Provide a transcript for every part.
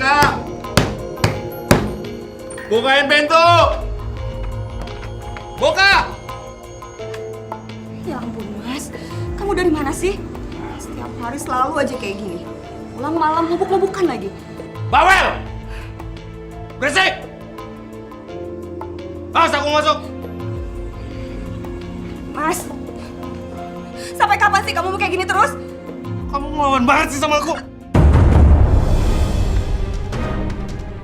Boka! Bukain pintu! Boka! Ya ampun Mas, kamu dari mana sih? Setiap hari selalu aja kayak gini. Pulang malam mabuk-mabukan lagi. Bawel! Berisik! Awas aku masuk! Mas, sampai kapan sih kamu mau kayak gini terus? Kamu ngelawan banget sih sama aku!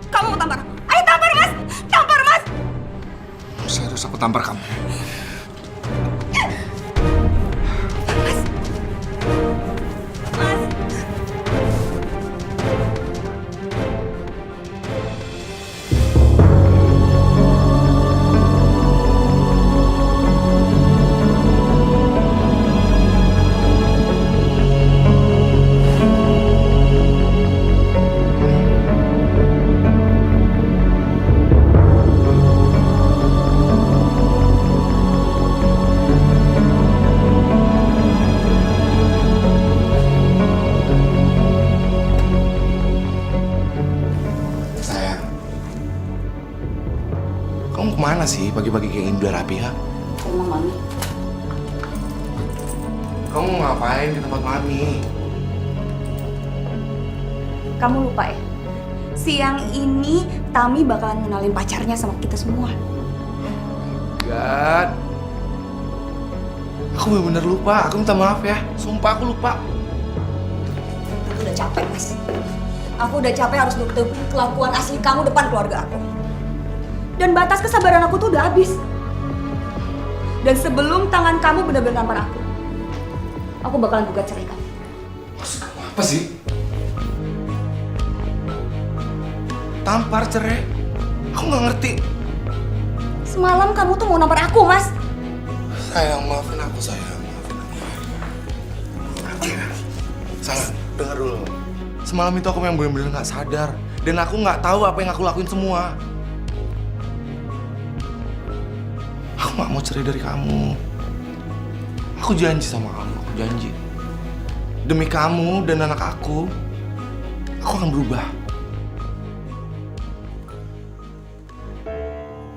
Kamu mau tampar? Ayo tampar Mas! Tampar Mas! Serius aku tampar kamu. Mas! Sayang, kamu kemana sih pagi-pagi kayak ini udah rapi, ha? Rumah Mami. Kamu ngapain di tempat Mami? Kamu lupa ya? Siang ini Tami bakalan kenalin pacarnya sama kita semua. God. Aku bener-bener lupa, aku minta maaf ya. Sumpah aku lupa. Aku udah capek, Mas. Aku udah capek harus nutup kelakuan asli kamu depan keluarga aku. Dan batas kesabaran aku tuh udah habis. Dan sebelum tangan kamu benar-benar nampar aku bakalan gugat cerai kamu. Maksud kamu apa sih? Tampar cerai? Aku nggak ngerti. Semalam kamu tuh mau nampar aku, Mas. Sayang, maafin aku, sayang. Maafin aku. Aku ya. Sayang, denger dulu. Semalam itu aku yang bener-bener nggak sadar. Dan aku nggak tahu apa yang aku lakuin semua. Aku nggak mau cerai dari kamu. Aku janji sama kamu, aku janji. Demi kamu dan anak aku akan berubah.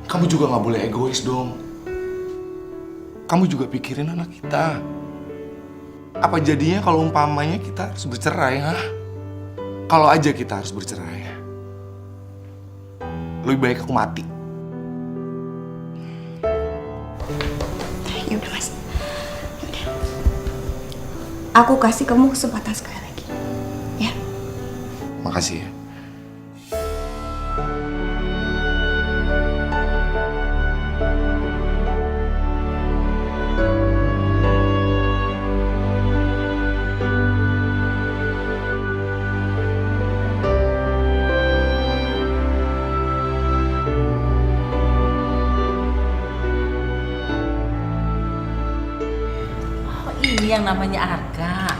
Kamu juga nggak boleh egois dong. Kamu juga pikirin anak kita. Apa jadinya kalau umpamanya kita harus bercerai, ha? Kalau aja kita harus bercerai, lebih baik aku mati. Ya udah, Mas. Udah. Aku kasih kamu kesempatan sekali lagi. Ya. Makasih ya. Ini yang namanya Arka.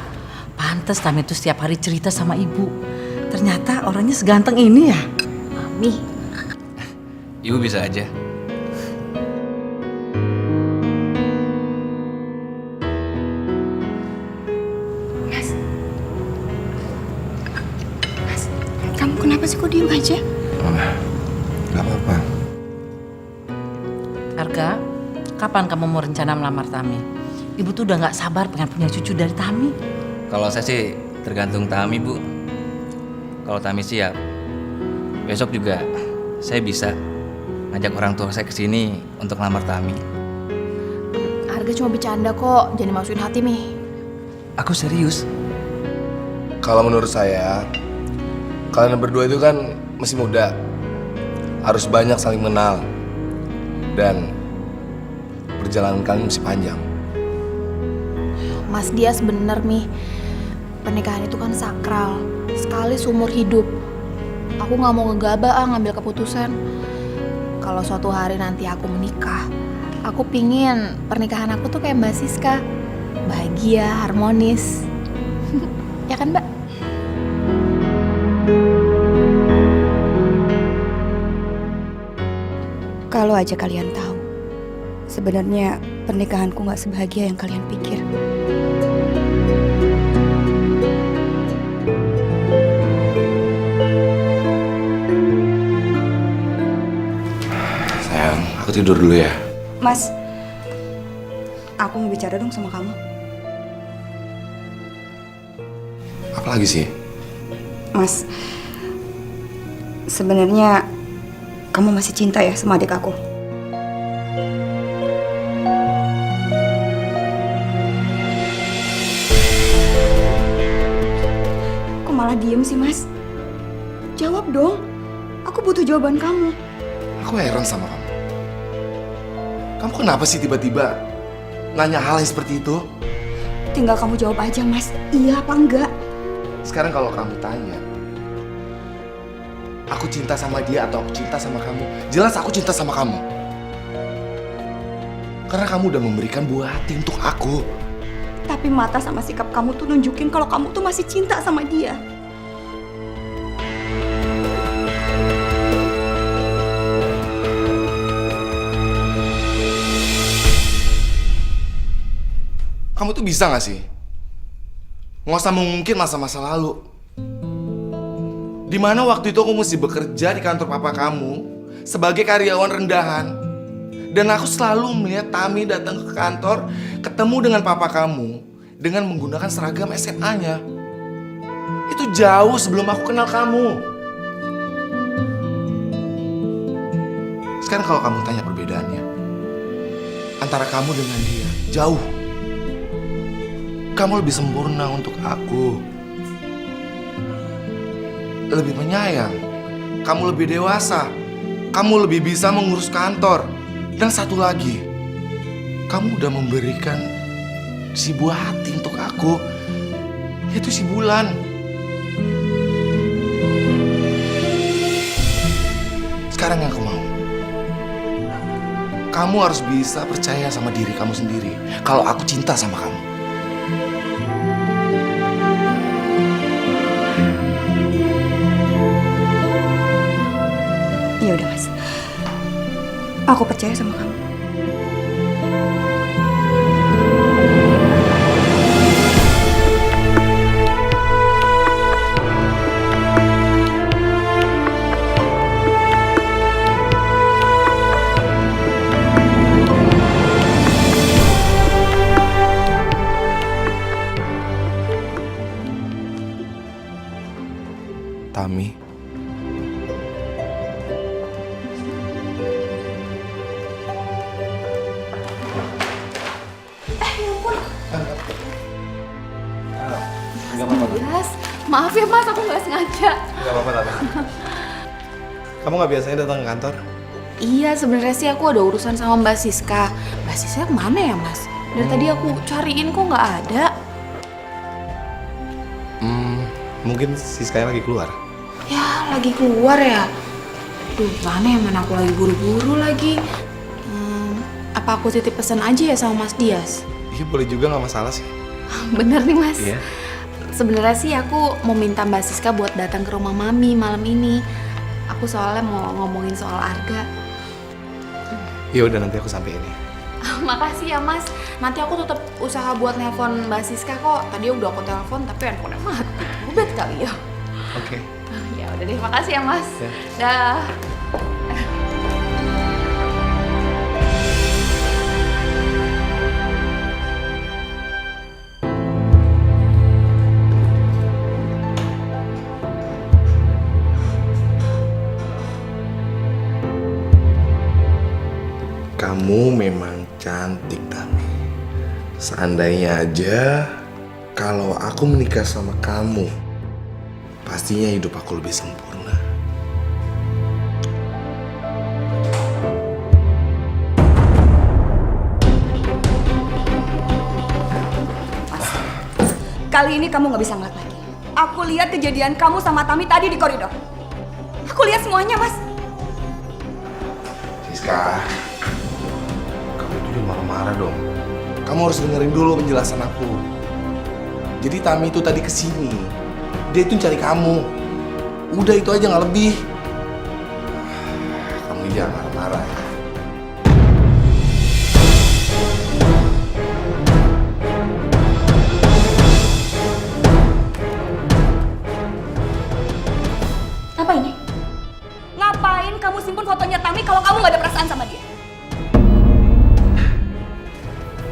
Pantes Tami itu setiap hari cerita sama ibu. Ternyata orangnya seganteng ini ya. Mami. Ibu bisa aja. Mas. Mas, kamu kenapa sih kok diem aja? Gak apa-apa. Arka, kapan kamu mau rencana melamar Tami? Ibu tuh udah gak sabar pengen punya cucu dari Tami. Kalau saya sih tergantung Tami, Bu. Kalau Tami siap, besok juga saya bisa ngajak orang tua saya ke sini untuk ngelamar Tami. Harga cuma bercanda kok, jangan masukin hati nih. Aku serius. Kalau menurut saya, kalian berdua itu kan masih muda. Harus banyak saling mengenal. Dan perjalanan kalian masih panjang. Mas Dias bener nih, pernikahan itu kan sakral, sekali seumur hidup. Aku gak mau gegabah ngambil keputusan. Kalau suatu hari nanti aku menikah, aku pingin pernikahan aku tuh kayak Mbak Siska, bahagia, harmonis. Ya kan, Mbak? Kalau aja kalian tahu, sebenarnya pernikahanku nggak sebahagia yang kalian pikir. Sayang, aku tidur dulu ya. Mas, aku mau bicara dong sama kamu. Apa lagi sih? Mas, sebenarnya kamu masih cinta ya sama adik aku? Kok malah diem sih, Mas? Jawab dong. Aku butuh jawaban kamu. Aku heran sama kamu. Kamu kenapa sih tiba-tiba nanya hal yang seperti itu? Tinggal kamu jawab aja, Mas. Iya apa enggak? Sekarang kalau kamu tanya, aku cinta sama dia atau aku cinta sama kamu? Jelas aku cinta sama kamu. Karena kamu udah memberikan buah hati untuk aku. Tapi mata sama sikap kamu tuh nunjukin kalau kamu tuh masih cinta sama dia. Kamu tuh bisa gak sih? Nggak usah mengungkit masa-masa lalu. Dimana waktu itu aku mesti bekerja di kantor papa kamu sebagai karyawan rendahan. Dan aku selalu melihat Tami datang ke kantor, ketemu dengan papa kamu dengan menggunakan seragam SMA-nya. Itu jauh sebelum aku kenal kamu. Sekarang kalau kamu tanya perbedaannya antara kamu dengan dia, jauh. Kamu lebih sempurna untuk aku. Lebih penyayang. Kamu lebih dewasa. Kamu lebih bisa mengurus kantor. Dan satu lagi, kamu udah memberikan si buah hati untuk aku. Yaitu si Bulan. Sekarang yang aku mau, kamu harus bisa percaya sama diri kamu sendiri. Kalau aku cinta sama kamu. Ya udah, Mas. Aku percaya sama kamu. Tami. Mas, maaf ya mas, aku nggak sengaja. Gak apa-apa, Tami. Kamu gak biasanya datang ke kantor? Iya, sebenarnya sih aku ada urusan sama Mbak Siska. Mbak Siska kemana ya mas? Dari tadi aku cariin kok nggak ada. Mungkin Siskanya lagi keluar. Ya, lagi keluar ya. Duh, mana ya, mana aku lagi buru-buru lagi. Apa aku titip pesan aja ya sama Mas Dias? Iya, boleh juga, gak masalah sih. Bener nih mas. Iya. Sebenarnya sih aku mau minta Mbak Siska buat datang ke rumah Mami malam ini. Aku soalnya mau ngomongin soal Arga. Ya udah, nanti aku sampein ya. Makasih ya mas. Nanti aku tetap usaha buat nelpon Mbak Siska kok. Tadi udah aku telepon tapi handphonenya mati. Ubet kali ya. Oke. Ya udah deh, makasih ya mas. Ya. Dah. Kamu memang cantik, Tami. Seandainya aja kalau aku menikah sama kamu, pastinya hidup aku lebih sempurna. Kali ini kamu nggak bisa ngeliat lagi. Aku lihat kejadian kamu sama Tami tadi di koridor. Aku lihat semuanya, Mas. Siska, kamu itu jangan marah-marah dong. Kamu harus dengerin dulu penjelasan aku. Jadi Tami itu tadi kesini, dia itu cari kamu. Udah itu aja, nggak lebih. Kamu jangan marah-marah ya. Apa ini? Ngapain kamu simpen fotonya Tami kalau kamu gak ada perasaan sama dia.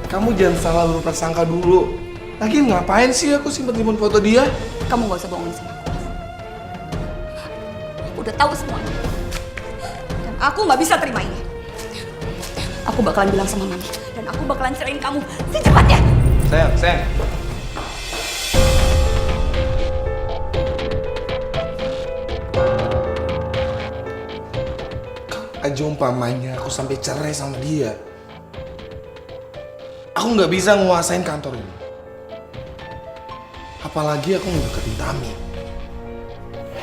Kamu jangan salah berprasangka dulu. Lagi ngapain sih aku simpen foto dia? Kamu gak usah bohongin sama aku. Aku udah tahu semuanya. Dan aku gak bisa terima ini. Aku bakalan bilang sama Mami. Dan aku bakalan ceraiin kamu secepatnya. Sayang. Aja umpamanya aku sampai cerai sama dia. Aku nggak bisa nguasain kantor ini. Apalagi aku ngedeketin Tami.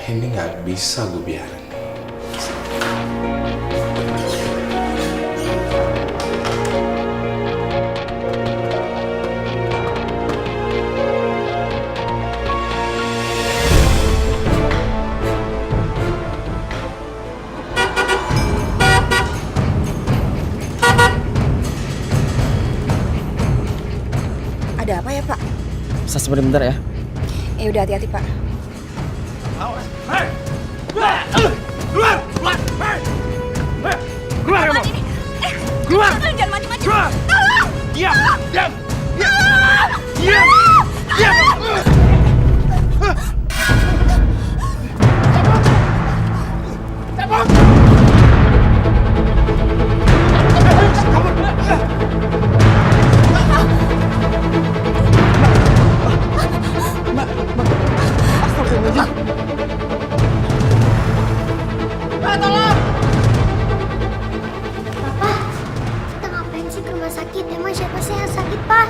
Ini nggak bisa gue biarin. Ada apa ya, Pak? Bisa sebentar ya. Ya udah, hati-hati, Pak. Keluar kamu. Keluar! Jangan macam-macam. Tolong! Diam. Papa, kita ngapain sih ke rumah sakit? Emang siapa sih yang sakit, Pak?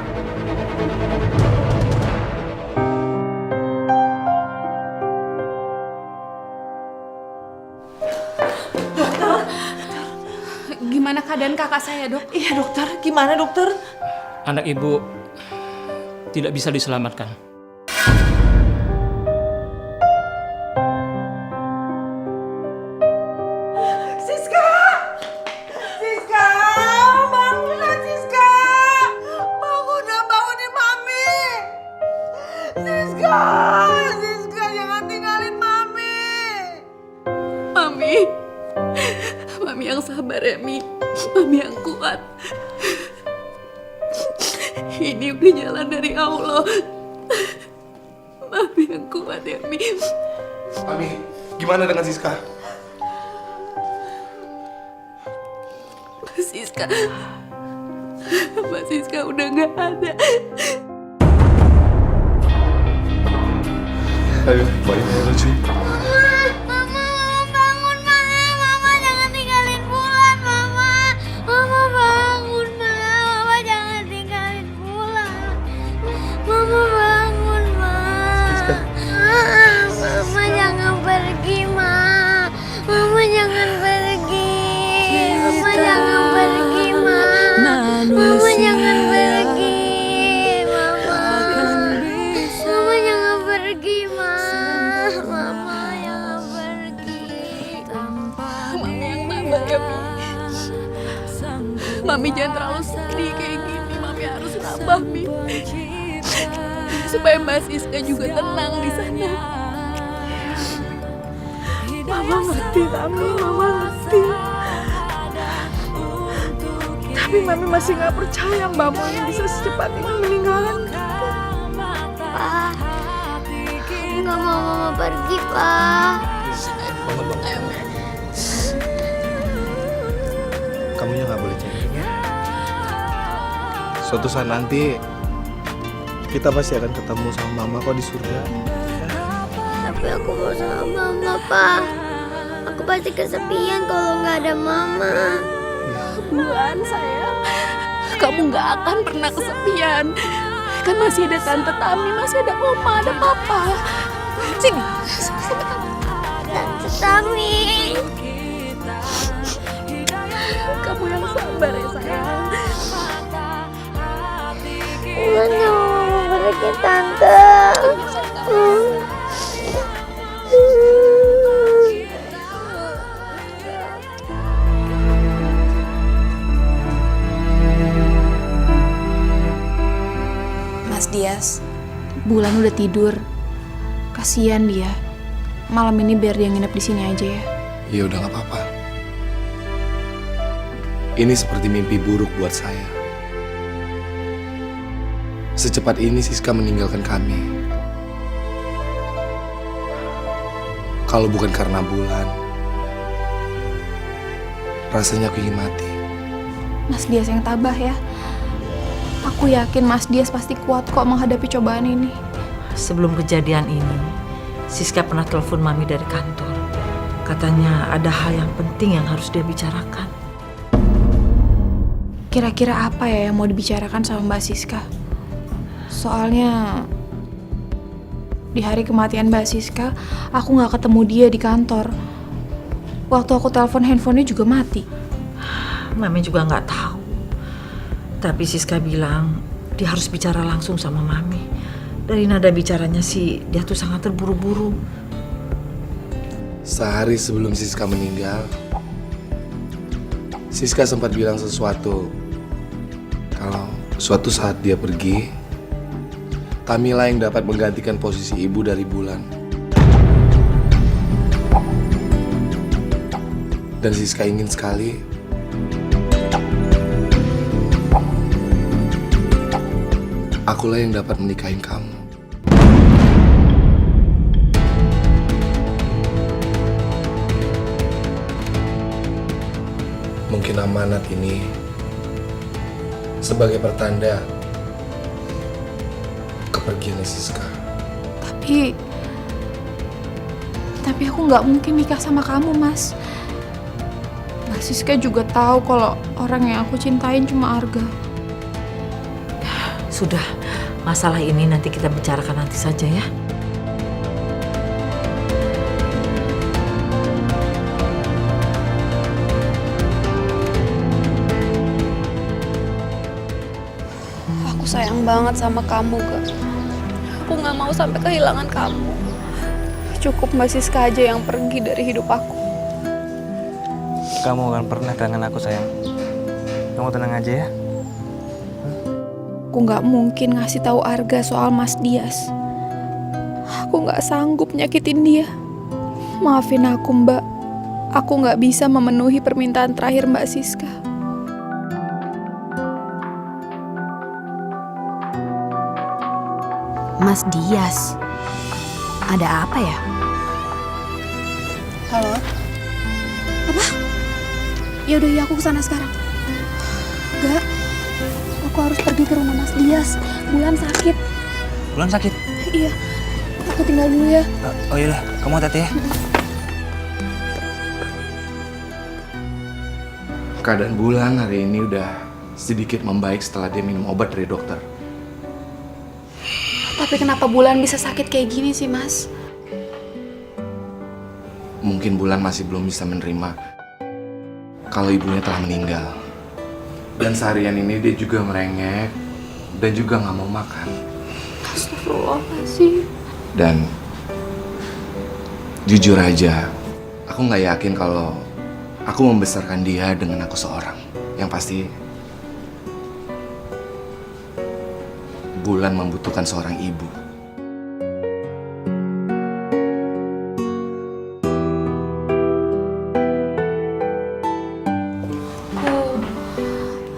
Gimana keadaan kakak saya, Dok? Iya dokter, gimana dokter? Anak ibu tidak bisa diselamatkan. Siska! Bangunlah Siska! Bangunin Mami! Siska jangan tinggalin Mami! Mami yang sabar ya, Mi. Mami yang kuat. Ini udah jalan dari Allah. Mami yang kuat ya, Mi. Tami, gimana dengan Siska? Mbak Siska udah gak ada. Ayo, balik aja. Mama bangun, Mama jangan tinggalin Bulan, Mama bangun, Mama jangan tinggalin Bulan. Mama bangun, Mama jangan pergi, Mama jangan pergi. Mama jangan pergi, Mama jangan pergi, Mama jangan pergi, Mama jangan pergi. Mami yang sabar ya, Mi. Mami jangan terlalu sedih kayak gini. Mami harus sabar, Mi. Supaya Mbak Siska juga tenang di sana. Mama ngerti, Mami. Mama ngerti. Tapi Mami masih gak percaya Mbak Moni bisa secepat ini meninggalkan kita. Pak, aku nggak mau Mama pergi, Pak. Kamunya nggak boleh cengeng ya. Suatu saat nanti kita pasti akan ketemu sama Mama kok di surga. Tapi aku mau sama Mama, Pak. Aku pasti kesepian kalau nggak ada Mama. Bulan sayang, kamu gak akan pernah kesepian. Kan masih ada Tante Tami, masih ada Oma, ada Papa. Sini. Tante Tami. Kamu yang sabar ya sayang. Bulan nggak mau pergi, Tante. Mas Dias, Bulan udah tidur. Kasian dia. Malam ini biar dia nginep di sini aja ya. Ya udah nggak apa-apa. Ini seperti mimpi buruk buat saya. Secepat ini Siska meninggalkan kami. Kalau bukan karena Bulan, rasanya aku ingin mati. Mas Dias yang tabah ya. Aku yakin Mas Dias pasti kuat kok menghadapi cobaan ini. Sebelum kejadian ini, Siska pernah telepon Mami dari kantor. Katanya ada hal yang penting yang harus dia bicarakan. Kira-kira apa ya yang mau dibicarakan sama Mbak Siska? Soalnya di hari kematian Mbak Siska, aku gak ketemu dia di kantor. Waktu aku telepon handphonenya juga mati. Mami juga nggak tahu. Tapi Siska bilang dia harus bicara langsung sama Mami. Dari nada bicaranya sih, dia tuh sangat terburu-buru. Sehari sebelum Siska meninggal, Siska sempat bilang sesuatu. Kalau suatu saat dia pergi, Kamila yang dapat menggantikan posisi ibu dari Bulan. Dan Siska ingin sekali akulah yang dapat menikahin kamu. Mungkin amanat ini sebagai pertanda kepergian Siska. Tapi aku nggak mungkin nikah sama kamu, Mas. Mbak Siska juga tahu kalau orang yang aku cintain cuma Arga. Sudah, masalah ini nanti kita bicarakan nanti saja ya. Aku sayang banget sama kamu, Kak. Aku nggak mau sampai kehilangan kamu. Cukup Mbak Siska aja yang pergi dari hidup aku. Kamu akan pernah kangen aku, sayang. Kamu tenang aja ya. Aku nggak mungkin ngasih tahu Arga soal Mas Dias. Aku nggak sanggup nyakitin dia. Maafin aku, Mbak. Aku nggak bisa memenuhi permintaan terakhir Mbak Siska. Mas Dias, ada apa ya? Halo? Apa? Ya udah, aku kesana sekarang. Enggak, aku harus pergi ke rumah Mas Dias. Bulan sakit. Bulan sakit? Iya, aku tinggal dulu ya. Oh iya, kamu hati-hati ya. Keadaan Bulan hari ini udah sedikit membaik setelah dia minum obat dari dokter. Tapi kenapa Bulan bisa sakit kayak gini sih, Mas? Mungkin Bulan masih belum bisa menerima kalau ibunya telah meninggal. Dan seharian ini dia juga merengek dan juga nggak mau makan. Astagfirullahaladzim. Dan jujur aja, aku nggak yakin kalau aku membesarkan dia dengan aku seorang. Yang pasti Bulan membutuhkan seorang ibu.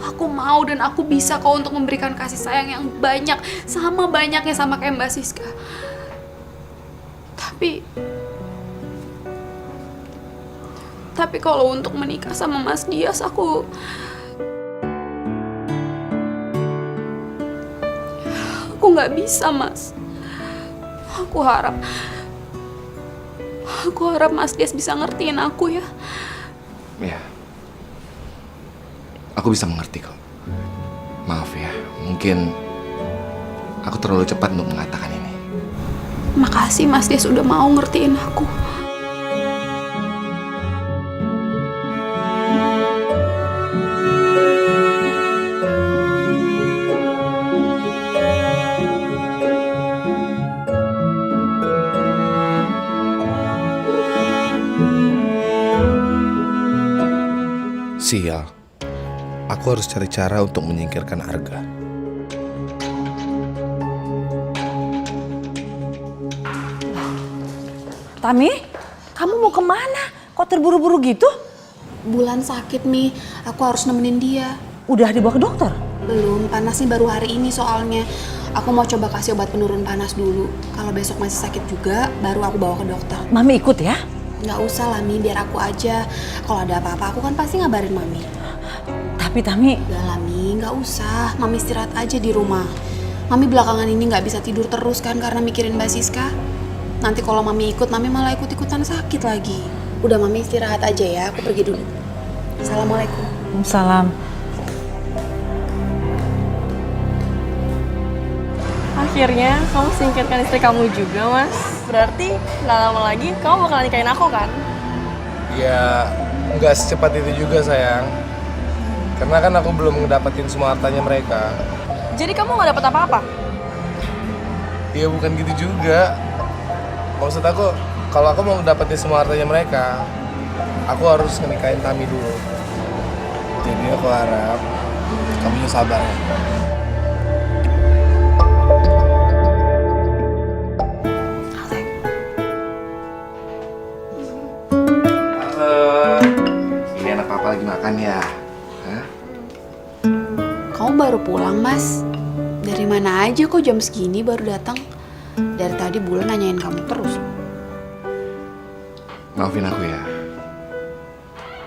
Aku mau dan aku bisa kok untuk memberikan kasih sayang yang banyak, sama banyaknya sama kayak Mbak Siska. Tapi kalau untuk menikah sama Mas Dias, aku nggak bisa, Mas. Aku harap Mas Dias bisa ngertiin aku ya. Ya, aku bisa mengerti kok. Maaf ya, mungkin aku terlalu cepat untuk mengatakan ini. Makasih Mas Dias udah mau ngertiin aku. Sial, aku harus cari cara untuk menyingkirkan Arga. Tami, kamu mau kemana? Kok terburu-buru gitu? Bulan sakit Mi, aku harus nemenin dia. Udah dibawa ke dokter? Belum, panasnya baru hari ini soalnya. Aku mau coba kasih obat penurun panas dulu. Kalau besok masih sakit juga, baru aku bawa ke dokter. Mami ikut ya? Nggak usah lah Mi, biar aku aja. Kalau ada apa-apa aku kan pasti ngabarin Mami. Tapi Tami... Udah lah Mi, nggak usah. Mami istirahat aja di rumah. Mami belakangan ini nggak bisa tidur terus kan karena mikirin Mbak Siska. Nanti kalau Mami ikut, Mami malah ikut-ikutan sakit lagi. Udah Mami istirahat aja ya, aku pergi dulu. Assalamualaikum. Salam. Akhirnya kamu singkirkan istri kamu juga, Mas. Berarti nggak lama lagi kamu bakal nikahin aku kan? Ya, nggak secepat itu juga sayang. Karena kan aku belum ngedapetin semua hartanya mereka. Jadi kamu nggak dapat apa-apa? Ya bukan gitu juga. Maksud aku, kalau aku mau ngedapetin semua hartanya mereka, aku harus nikahin Tami dulu. Jadi aku harap kamu sabar ya. Halo, ini anak papa lagi makan ya? Hah? Kamu baru pulang, Mas? Dari mana aja kok jam segini baru datang? Dari tadi Bulan nanyain kamu terus. Maafin aku ya.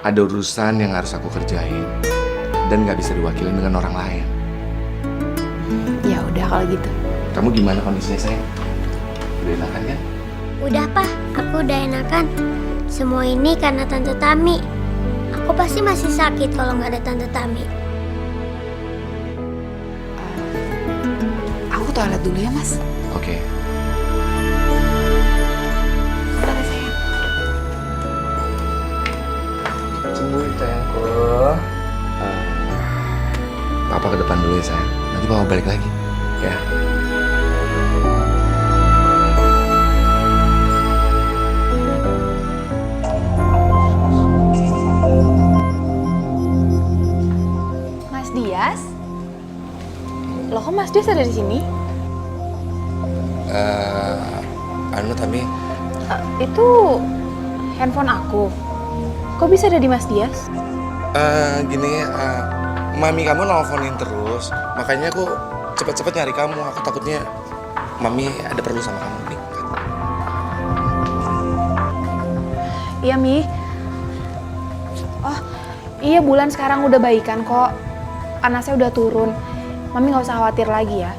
Ada urusan yang harus aku kerjain dan nggak bisa diwakilin dengan orang lain. Ya udah kalau gitu. Kamu gimana kondisinya sayang? Udah enakan kan? Udah, Pak. Aku udah enakan. Semua ini karena Tante Tami. Aku pasti masih sakit kalau nggak ada Tante Tami. Aku toilet dulu ya, Mas. Oke. Bentar ya, sayang. Sembuh sayangku. Papa ke depan dulu ya sayang. Nanti papa balik lagi. Ya. Mas Dias? Loh kok Mas Dias ada di sini? Anu Tami, Itu handphone aku. Kok bisa ada di Mas Dias? gini, mami kamu nelfonin terus, makanya aku cepet-cepet nyari kamu. Aku takutnya mami ada perlu sama kamu nih. Iya, Mi. Oh, iya Bulan sekarang udah baikan kok. Panasnya udah turun. Mami nggak usah khawatir lagi ya.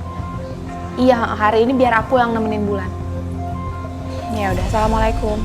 Iya, hari ini biar aku yang nemenin Bulan. Ya udah, assalamualaikum.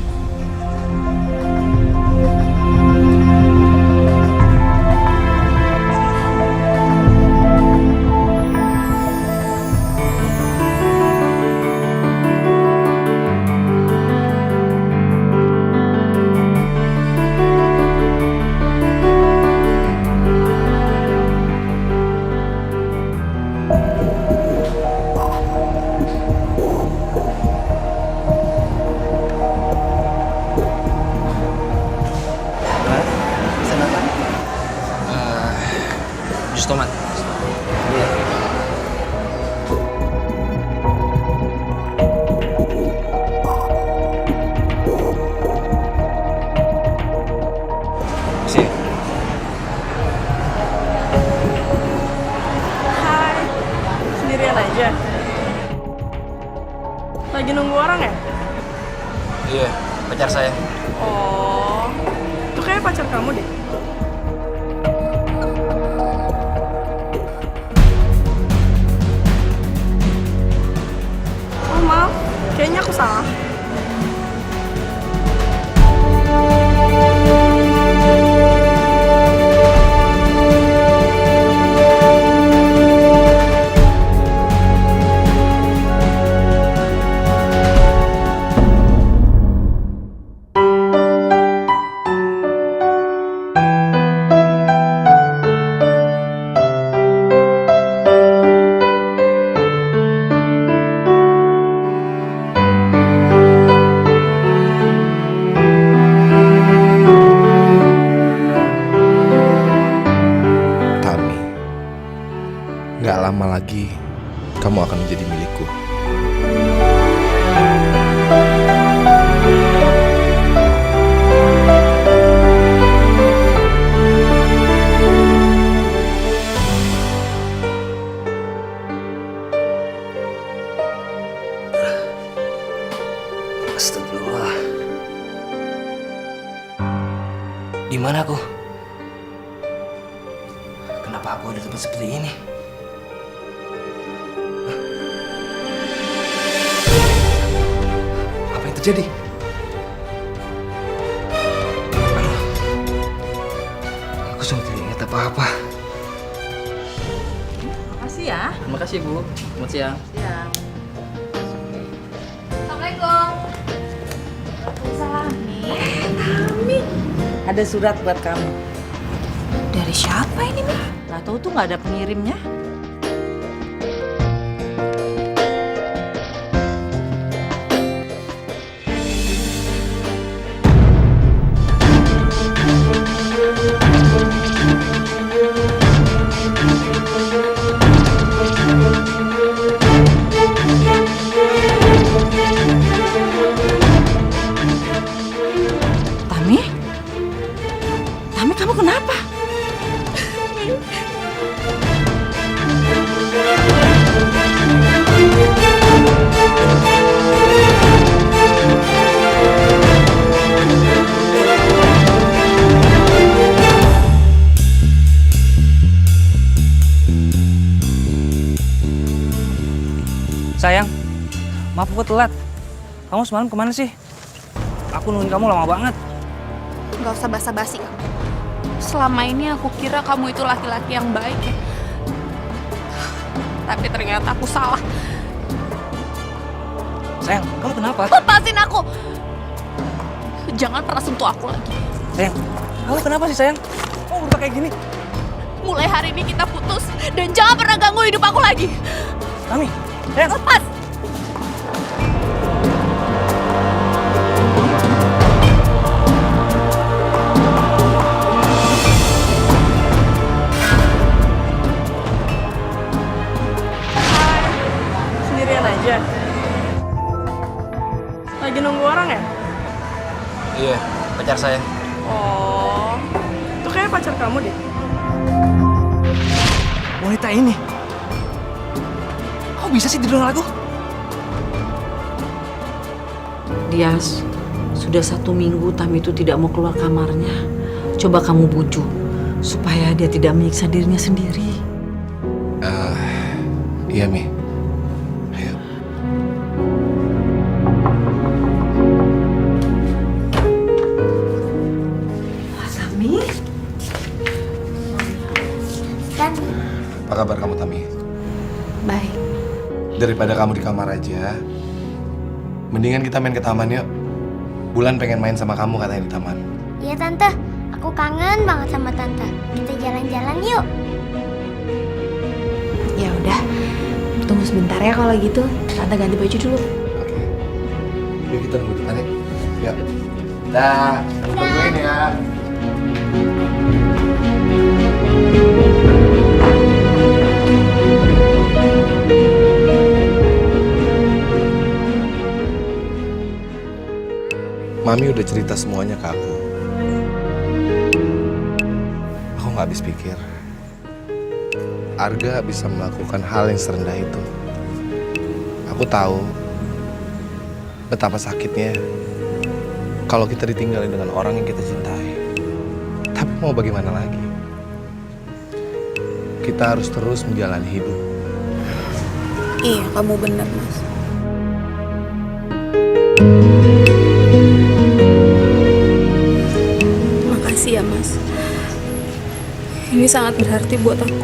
Jus tomat. Sini. Hai. Sendirian aja. Lagi nunggu orang ya? Iya, pacar saya. Oh, itu kayak pacar kamu deh. Oh maaf, kayaknya aku salah. Tami, nggak lama lagi kamu akan menjadi milikku. kenapa aku ada di tempat seperti ini? Hah? Apa yang terjadi? Aku sudah tidak ingat apa-apa. Makasih ya. Terima kasih Bu. Selamat siang. Siang. Assalamualaikum. Waalaikumsalam. Tami, ada surat buat kamu. Dari siapa ini, Mi? Gak tahu tuh nggak ada pengirimnya. Tami? Tami, kamu kenapa? Sayang, maaf aku telat. Kamu semalam kemana sih? Aku nungguin kamu lama banget. Gak usah basa-basi kamu. Selama ini aku kira kamu itu laki-laki yang baik ya. Tapi ternyata aku salah. Sayang, kamu kenapa? Lepasin aku! Jangan pernah sentuh aku lagi. Sayang, kamu kenapa sih sayang? Kamu berubah kayak gini? Mulai hari ini kita putus dan jangan pernah ganggu hidup aku lagi. Tami, sayang. Lepas! Sendirian aja. Lagi nunggu orang ya? Iya, pacar saya. Oh, itu kayak pacar kamu deh. Wanita ini. Kok bisa sih tidur lagu? Dias, sudah 1 minggu Tami itu tidak mau keluar kamarnya. Coba kamu bujuk supaya dia tidak menyiksa dirinya sendiri. Iya, Mi. Ayo. Tami? Dan Apa kabar kamu, Tami? Baik. Daripada kamu di kamar aja, mendingan kita main ke taman yuk. Bulan pengen main sama kamu katanya di taman. iya tante, aku kangen banget sama tante. Kita jalan-jalan yuk. Ya udah, tunggu sebentar ya kalau gitu. Tante ganti baju dulu. Oke. Yuk kita nunggu depan ya. Yuk. Dah, tungguin ya. Mami udah cerita semuanya ke aku. Aku nggak habis pikir. Arga bisa melakukan hal yang serendah itu. Aku tahu betapa sakitnya kalau kita ditinggalin dengan orang yang kita cintai. Tapi mau bagaimana lagi? Kita harus terus menjalani hidup. Iya, kamu benar, Mas. Makasih ya, Mas. Ini sangat berarti buat aku.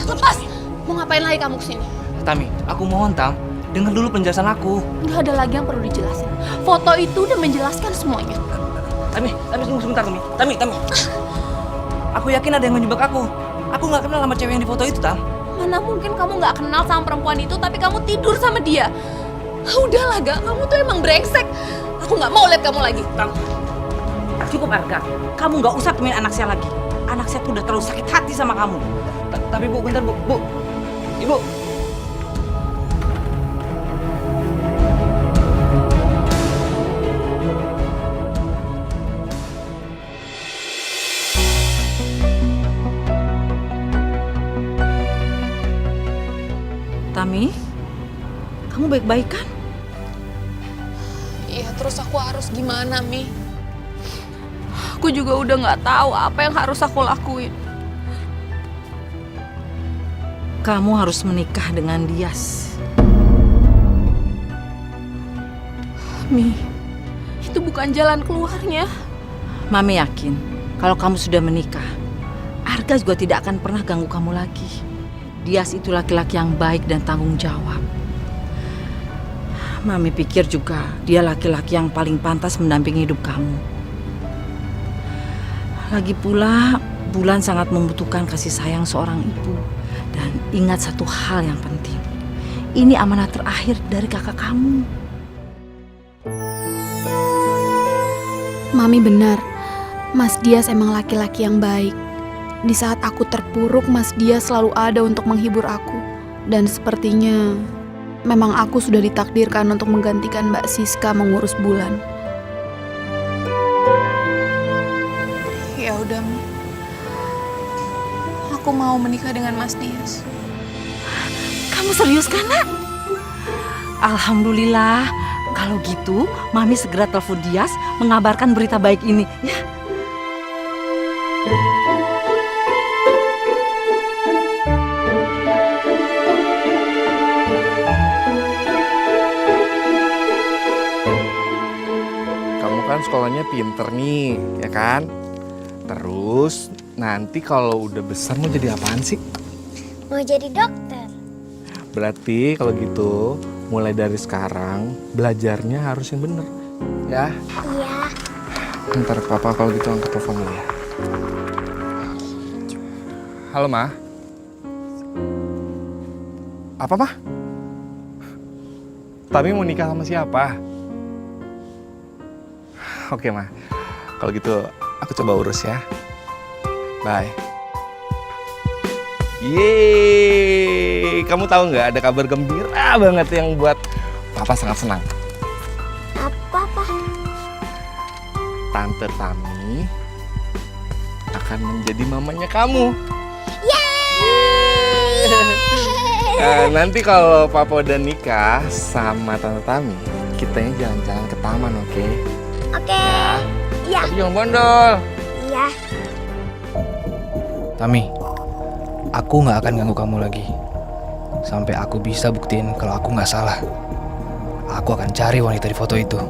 Lepas! Mau ngapain lagi kamu kesini? Tami, aku mohon Tam, dengar dulu penjelasan aku. Nggak ada lagi yang perlu dijelasin. Foto itu udah menjelaskan semuanya. Tami, tunggu sebentar, Tami. Tami. Aku yakin ada yang menjebak aku. Aku nggak kenal sama cewek yang di foto itu, Tam. Mana mungkin kamu nggak kenal sama perempuan itu, tapi kamu tidur sama dia. Udahlah, Gak. Kamu tuh emang brengsek. Aku nggak mau lihat kamu lagi. Tam. Cukup Arga, kamu nggak usah temuin anak saya lagi. Anak saya tuh udah terlalu sakit hati sama kamu. Tapi Bu, bentar Bu. Ibu. Tami, kamu baik-baik kan? Iya, terus aku harus gimana, Mi? Aku juga udah nggak tahu apa yang harus aku lakuin. Kamu harus menikah dengan Dias. Mi, itu bukan jalan keluarnya. Mami yakin kalau kamu sudah menikah, Arga juga tidak akan pernah ganggu kamu lagi. Dias itu laki-laki yang baik dan tanggung jawab. Mami pikir juga dia laki-laki yang paling pantas mendampingi hidup kamu. Lagi pula, Bulan sangat membutuhkan kasih sayang seorang ibu. Dan ingat satu hal yang penting. Ini amanah terakhir dari kakak kamu. Mami benar, Mas Dias emang laki-laki yang baik. Di saat aku terpuruk, Mas Dias selalu ada untuk menghibur aku. Dan sepertinya memang aku sudah ditakdirkan untuk menggantikan Mbak Siska mengurus Bulan. Ya udah, Mi. Aku mau menikah dengan Mas Dias. Kamu serius kan, Nak? Alhamdulillah. Kalau gitu, Mami segera telepon Dias mengabarkan berita baik ini, ya. Kamu kan sekolahnya pinter nih, ya kan? Terus nanti kalau udah besar mau jadi apaan sih? Mau jadi dokter. Berarti kalau gitu mulai dari sekarang belajarnya harus yang bener, ya? Iya. Ntar papa kalau gitu angkat telepon dulu ya. Halo Ma. Apa Ma? Tami mau nikah sama siapa? Oke Ma, kalau gitu aku coba urus ya. Bye. Yeay, kamu tahu nggak ada kabar gembira banget yang buat papa sangat senang. Apa, Pak? Tante Tami akan menjadi mamanya kamu. Nanti kalau papa udah nikah sama Tante Tami, kitanya jalan-jalan ke taman, oke? Oke. Iya. Tapi jangan bondol. Iya. Tami, aku nggak akan ganggu kamu lagi. Sampai aku bisa buktiin kalau aku nggak salah. Aku akan cari wanita di foto itu.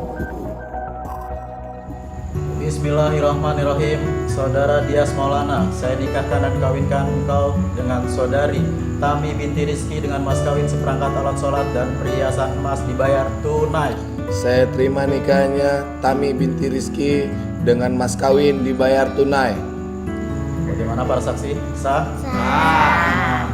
Bismillahirrahmanirrahim. Saudara Dias Maulana, saya nikahkan dan kawinkan engkau dengan saudari Tami binti Rizky dengan mas kawin seperangkat alat sholat dan perhiasan emas dibayar tunai. Saya terima nikahnya Tami binti Rizky dengan mas kawin dibayar tunai. Bagaimana para saksi? Sah? Sah.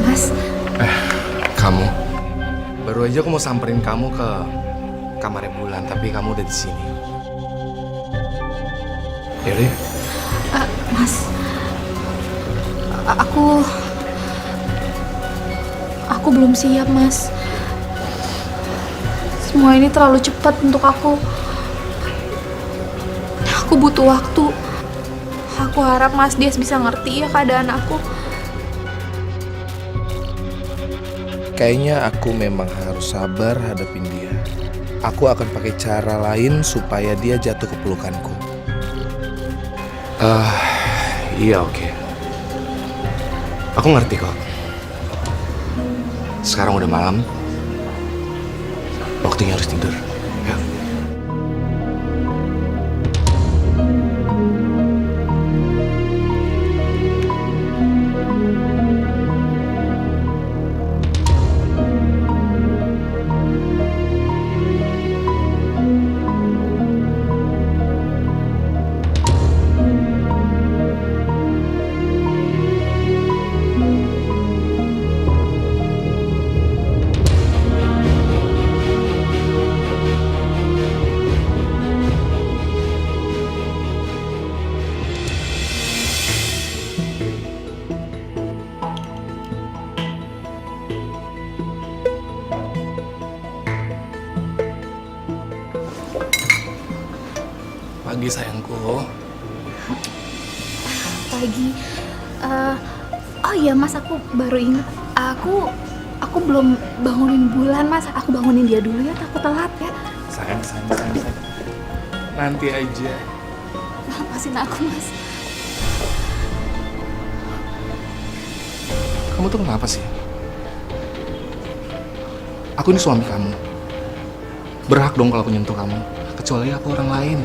Mas, Kamu? Baru aja aku mau samperin kamu ke kamarnya Bulan, tapi kamu udah di sini. Yaudah yuk. Mas, aku belum siap, Mas. Semua ini terlalu cepat untuk aku. Aku butuh waktu. Aku harap Mas Dias bisa ngerti ya keadaan aku. Kayaknya aku memang harus sabar hadapin dia. Aku akan pakai cara lain supaya dia jatuh ke pelukanku. Iya oke. Aku ngerti kok. Sekarang udah malam. Waktunya harus tidur. Ya. Pagi sayangku. Pagi. Oh iya Mas, aku baru ingat. Aku belum bangunin Bulan, Mas. Aku bangunin dia dulu ya, takut telat ya. Sayang. Nanti aja. Lepasin aku, Mas. Kamu tuh kenapa sih? Aku ini suami kamu. Berhak dong kalau aku nyentuh kamu. Kecuali aku orang lain.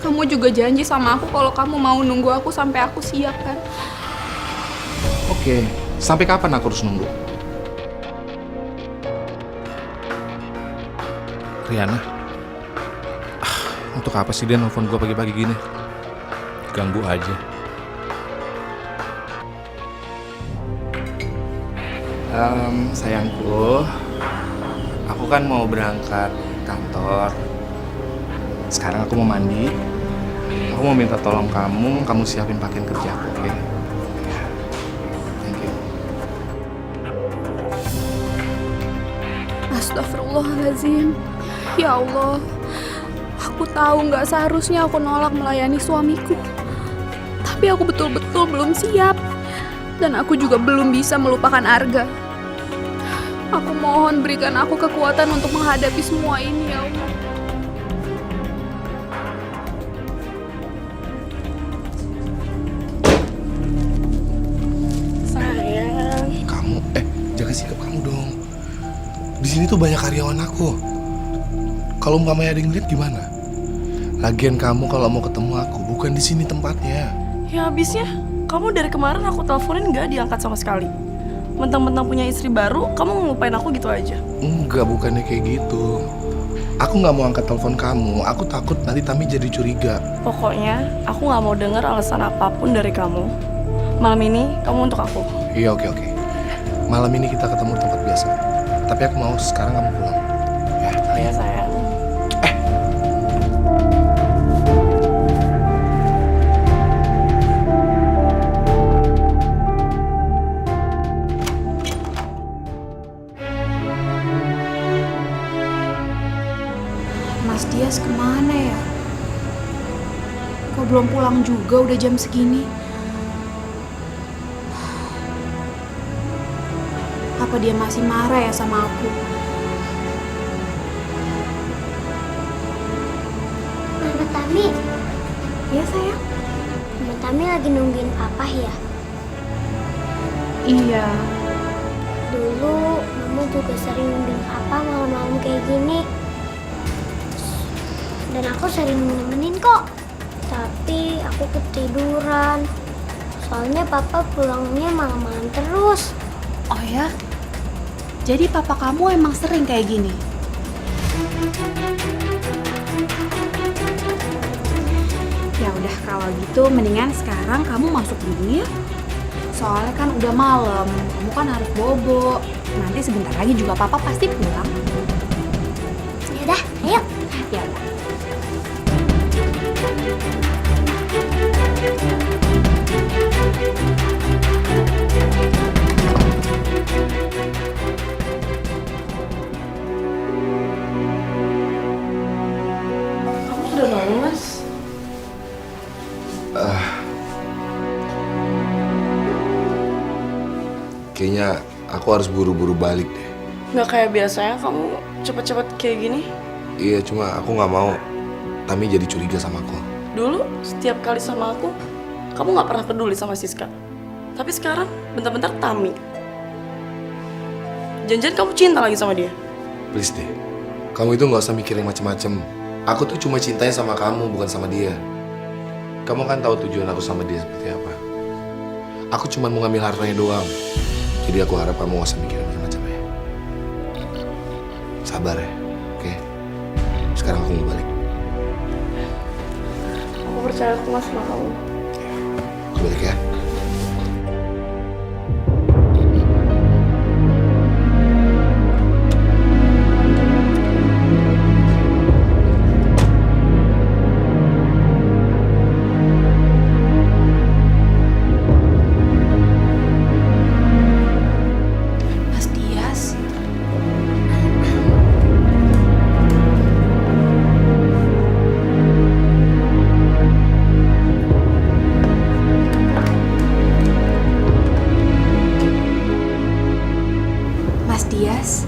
Kamu juga janji sama aku kalau kamu mau nunggu aku sampai aku siap kan? Oke, sampai kapan aku harus nunggu? Riana, untuk apa sih dia nelfon gue pagi-pagi gini? Ganggu aja. Sayangku, aku kan mau berangkat kantor. Sekarang aku mau mandi. Aku mau minta tolong kamu siapin pakaian kerja aku, oke? Thank you. Astagfirullahaladzim. Ya Allah, aku tahu nggak seharusnya aku nolak melayani suamiku. Tapi aku betul-betul belum siap. Dan aku juga belum bisa melupakan Arga. Aku mohon berikan aku kekuatan untuk menghadapi semua ini, ya Allah. Kamu, jaga sikap kamu dong. Di sini tuh banyak karyawan aku. Kalau umpamanya ada yang lihat gimana? Lagian kamu kalau mau ketemu aku, bukan di sini tempatnya. Ya habisnya, kamu dari kemarin aku teleponin nggak diangkat sama sekali. Mentang-mentang punya istri baru, kamu ngelupain aku gitu aja. Enggak, bukannya kayak gitu. Aku nggak mau angkat telepon kamu. Aku takut nanti Tami jadi curiga. Pokoknya, aku nggak mau dengar alasan apapun dari kamu. Malam ini, kamu untuk aku. Iya, oke. Malam ini kita ketemu di tempat biasa. Tapi aku mau sekarang kamu pulang. Ya, Iya sayang. Mas Dias kemana ya? Kok belum pulang juga udah jam segini? Apa dia masih marah ya sama aku? Mama Tami, Ya sayang? Mama Tami lagi nungguin papa ya? Iya. Dulu Mama juga sering nungguin papa malam-malam kayak gini. Dan aku sering nemenin kok. Tapi aku ketiduran. Soalnya papa pulangnya malam-malam terus. Oh ya? Jadi papa kamu emang sering kayak gini? Ya udah kalau gitu mendingan sekarang kamu masuk dulu ya. Soalnya kan udah malam, kamu kan harus bobo. Nanti sebentar lagi juga papa pasti pulang. Yaudah, ayo. Ya udah. Kamu sudah bangun, Mas? Kayaknya aku harus buru-buru balik deh. Nggak kayak biasanya kamu cepet-cepet kayak gini. Iya, cuma aku nggak mau Tami jadi curiga sama aku. Dulu, setiap kali sama aku, kamu nggak pernah peduli sama Siska. Tapi sekarang, bentar-bentar Tami. Jangan-jangan kamu cinta lagi sama dia. Please deh, kamu itu nggak usah mikirin macem-macem. Aku tuh cuma cintanya sama kamu, bukan sama dia. Kamu kan tahu tujuan aku sama dia seperti apa. Aku cuma mau ngambil hartanya doang. Jadi aku harap kamu gak usah mikirin macam-macam ya. Sabar ya, oke? Sekarang aku mau balik. Aku percaya aku sama kamu. Aku balik ya. Mas Dias. Mas Dias.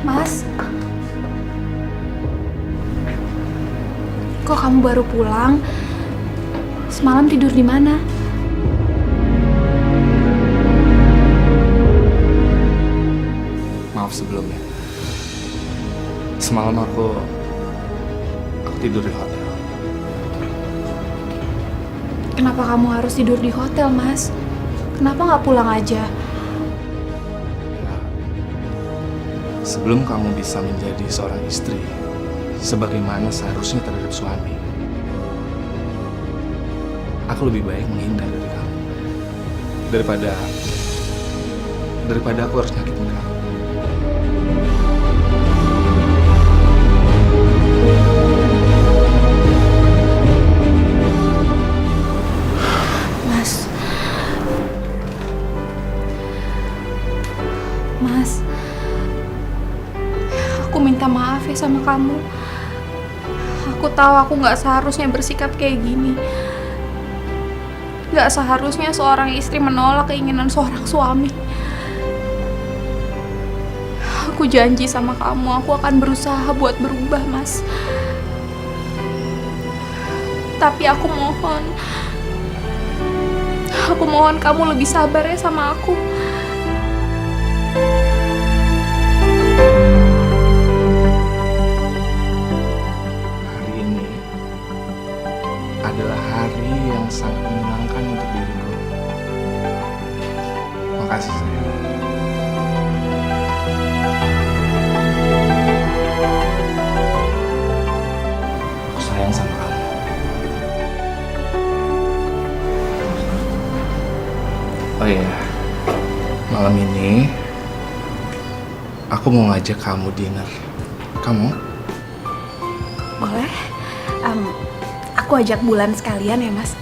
Mas. Kok kamu baru pulang? Semalam tidur di mana? Maaf sebelumnya. Semalam aku tidur di hotel. Kenapa kamu harus tidur di hotel, Mas? Kenapa nggak pulang aja? Sebelum kamu bisa menjadi seorang istri, sebagaimana seharusnya terhadap suami, aku lebih baik menghindar dari kamu daripada aku harus nyakitin kamu. Mas, aku minta maaf ya sama kamu. Aku tahu aku nggak seharusnya bersikap kayak gini. Nggak seharusnya seorang istri menolak keinginan seorang suami. Aku janji sama kamu, aku akan berusaha buat berubah, Mas. Tapi aku mohon kamu lebih sabar ya sama aku. Hari ini adalah hari yang sangat menyenangkan untuk diriku. Makasih sayang. Aku sayang sama kamu. Oh iya, malam ini aku mau ngajak kamu dinner. Kamu? Boleh? Aku ajak Bulan sekalian ya, Mas.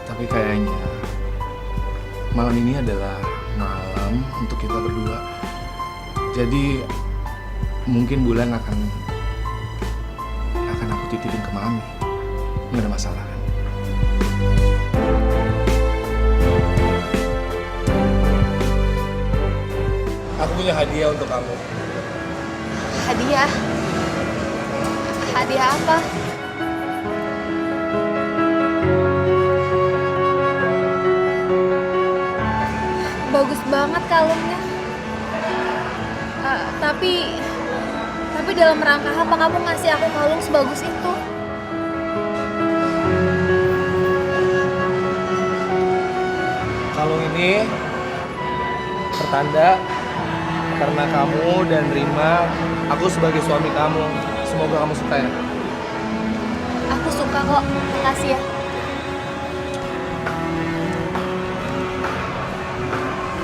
Tapi kayaknya malam ini adalah malam untuk kita berdua. Jadi mungkin Bulan akan aku titipin ke Mami. Nggak ada masalah kan? Aku punya hadiah untuk kamu. Hadiah? Hadiah apa? Bagus banget kalungnya. Tapi dalam rangka apa kamu ngasih aku kalung sebagus itu? Kalung ini pertanda Karena kamu dan Rima, aku sebagai suami kamu. Semoga kamu suka ya. Aku suka kok. Makasih ya.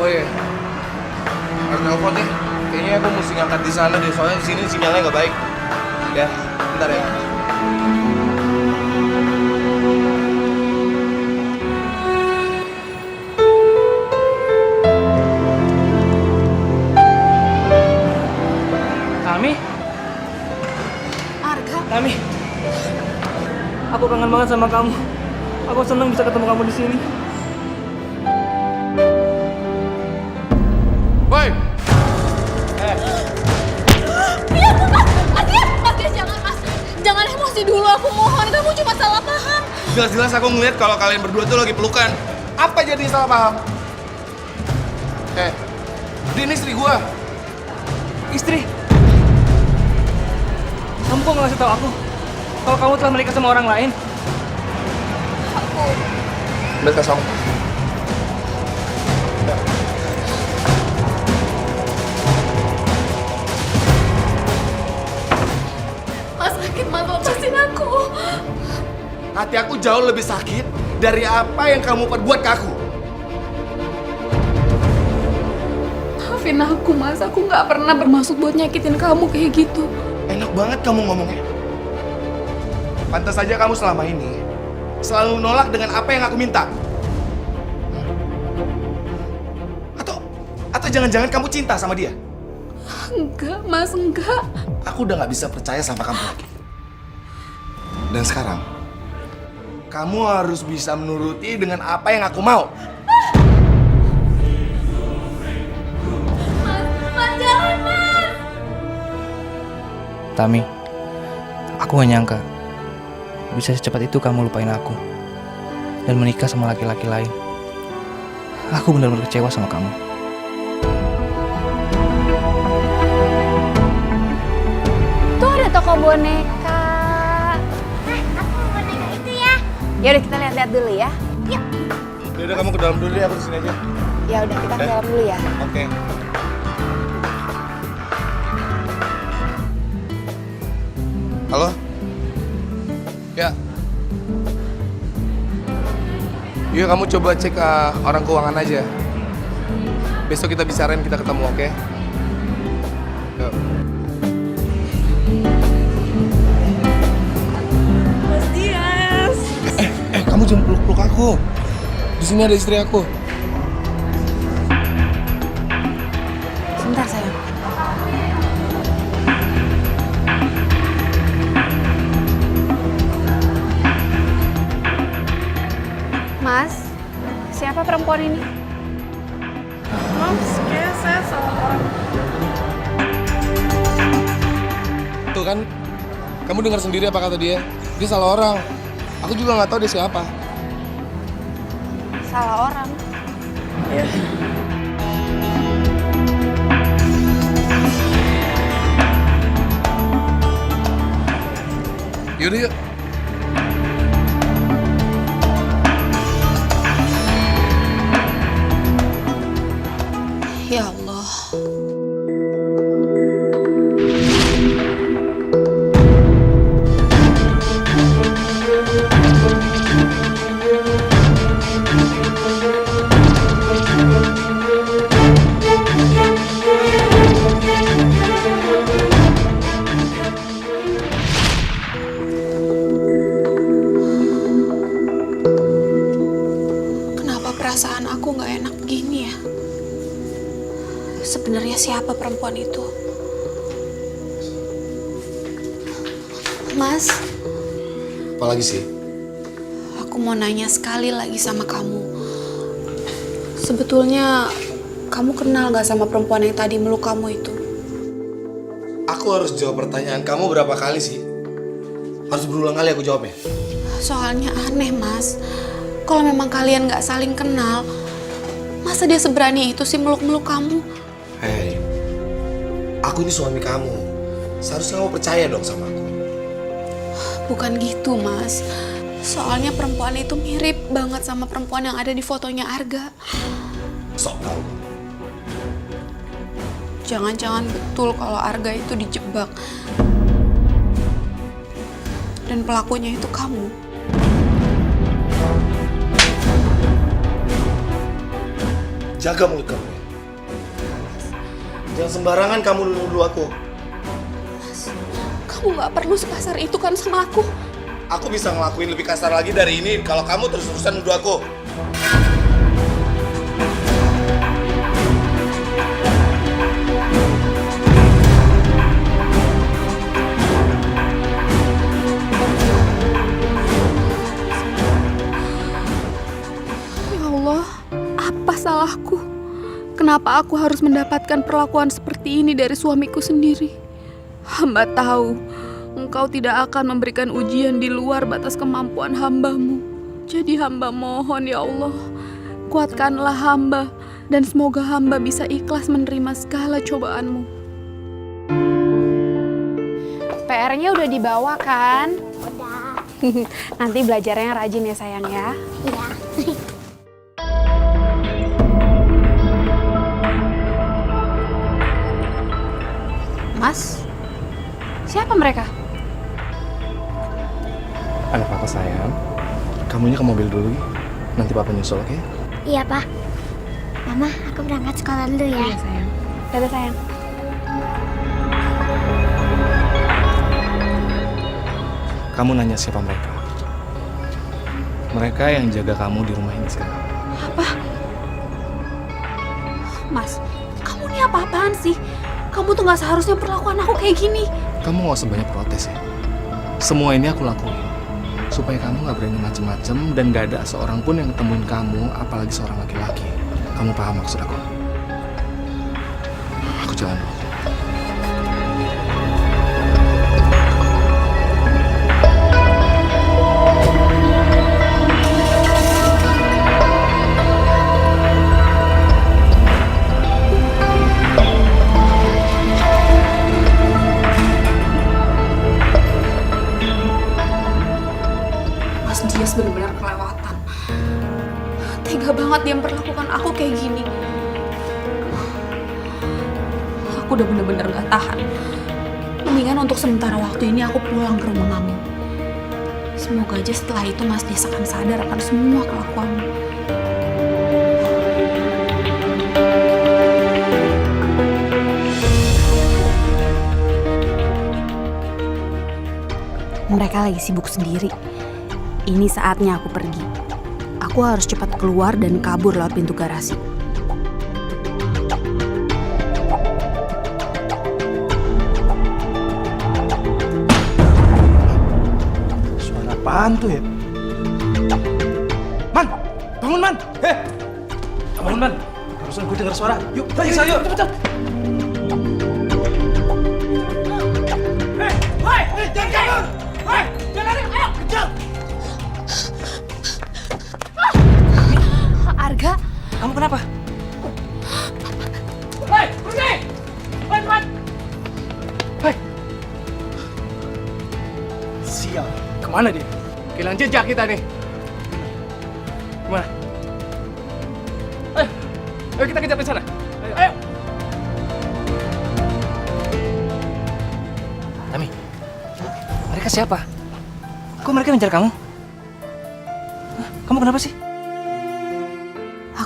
Oh iya, harus nelfon deh. Kayaknya aku mesti ngangkat di sana deh, soalnya di sini sinyalnya nggak baik. Ya, bentar ya. Tami, Arga, Tami. Aku kangen banget sama kamu. Aku senang bisa ketemu kamu di sini. Woi, Mas Des, jangan Mas. Jangan emosi dulu, aku mohon. Kamu cuma salah paham. jelas-jelas aku ngeliat kalau kalian berdua tuh lagi pelukan. Apa jadi salah paham? Dia ini istri gua. Istri. Kamu kok nggak ngasih tahu aku kalau kamu telah menikah sama orang lain? Udah kosong. Mas sakit, Mas, lepasin aku. Hati aku jauh lebih sakit dari apa yang kamu perbuat ke aku. Maafin aku, Mas. Aku nggak pernah bermaksud buat nyakitin kamu kayak gitu. Enak banget kamu ngomongnya. Pantas saja kamu selama ini selalu nolak dengan apa yang aku minta. Atau jangan-jangan kamu cinta sama dia? Enggak, Mas, enggak. Aku udah gak bisa percaya sama kamu lagi. Dan sekarang, kamu harus bisa menuruti dengan apa yang aku mau. Mas, jangan, Mas. Tami, aku gak nyangka bisa secepat itu kamu lupain aku dan menikah sama laki-laki lain. Aku benar-benar kecewa sama kamu. Tuh ada toko boneka. Aku mau boneka itu ya. Ya udah kita lihat-lihat dulu ya. Yaudah kamu ke dalam dulu ya, aku di sini aja. Ya udah kita ke dalam dulu ya. Oke. Halo? Ya. Iya, kamu coba cek orang keuangan aja. Besok kita bicarain, kita ketemu, oke? Yuk. Mas Dias. Kamu jangan peluk-peluk aku. Di sini ada istri aku. Sebentar sayang. Mas, siapa perempuan ini? Mas, kayak saya salah orang. Tuh kan, kamu dengar sendiri apa kata dia. Dia salah orang. Aku juga nggak tahu dia siapa. Salah orang. Ya. Yaudah yuk. Ya Allah. Kenapa perasaan aku nggak enak gini ya? Sebenarnya siapa perempuan itu? Mas, Apalagi sih? aku mau nanya sekali lagi sama kamu. Sebetulnya kamu kenal gak sama perempuan yang tadi meluk kamu itu? Aku harus jawab pertanyaan kamu berapa kali sih? Harus berulang kali aku jawabnya. Soalnya aneh, Mas. Kalau memang kalian gak saling kenal, masa dia seberani itu sih meluk-meluk kamu? Hei, aku ini suami kamu. Seharusnya kamu percaya dong sama aku. Bukan gitu, Mas. Soalnya perempuan itu mirip banget sama perempuan yang ada di fotonya Arga. Sok tahu. Jangan-jangan betul kalau Arga itu dijebak. Dan pelakunya itu kamu. Jaga mulut kamu ya. Jangan sembarangan kamu nuduh aku. Kamu gak perlu sekasar itu kan sama aku. Aku bisa ngelakuin lebih kasar lagi dari ini kalau kamu terus-terusan nuduh aku. Ya Allah, apa salahku? Kenapa aku harus mendapatkan perlakuan seperti ini dari suamiku sendiri? Hamba tahu Engkau tidak akan memberikan ujian di luar batas kemampuan hamba-Mu. Jadi hamba mohon ya Allah, kuatkanlah hamba dan semoga hamba bisa ikhlas menerima segala cobaan-Mu. PR-nya udah dibawa kan? Udah. Nanti belajarnya rajin ya sayang ya. Iya. Mas, siapa mereka? Anak papa sayang, kamunya ke mobil dulu. Nanti papa nyusul, oke? Iya, Pak. Mama, aku berangkat sekolah dulu ya. Iya sayang. Dadah sayang. Kamu nanya siapa mereka? Mereka yang jaga kamu di rumah ini sekarang. Mas, kamu ini apa-apaan sih? Kamu tuh gak seharusnya perlakuan aku kayak gini. Kamu gak usah banyak protes ya. Semua ini aku lakuin supaya kamu gak berani macem-macem dan gak ada seorang pun yang ketemuin kamu, apalagi seorang laki-laki. Kamu paham maksud aku? Aku jalan dulu. Mas Dias benar-benar kelewatan. Tega banget dia memperlakukan aku kayak gini. Aku udah bener-bener gak tahan. Mendingan untuk sementara waktu ini aku pulang ke rumah Mami. Semoga aja setelah itu Mas Dias akan sadar akan semua kelakuanmu. Mereka lagi sibuk sendiri. Ini saatnya aku pergi. Aku harus cepat keluar dan kabur lewat pintu garasi. Suara apaan tuh ya? Man! Bangun, Man! Bangun, Man! Barusan gue dengar suara. Yuk, ayo, cepet. Jangan kabur! Jangan lari! Ayo, kejar! Arga, Kamu kenapa? Pergi! Cepat! Sial, kemana dia? Kehilangan jejak kita nih. Kemana? Ayo kita kejar ke sana. Ayo. Tami, mereka siapa? Kok mereka ngejar kamu? Hah? Kamu kenapa sih?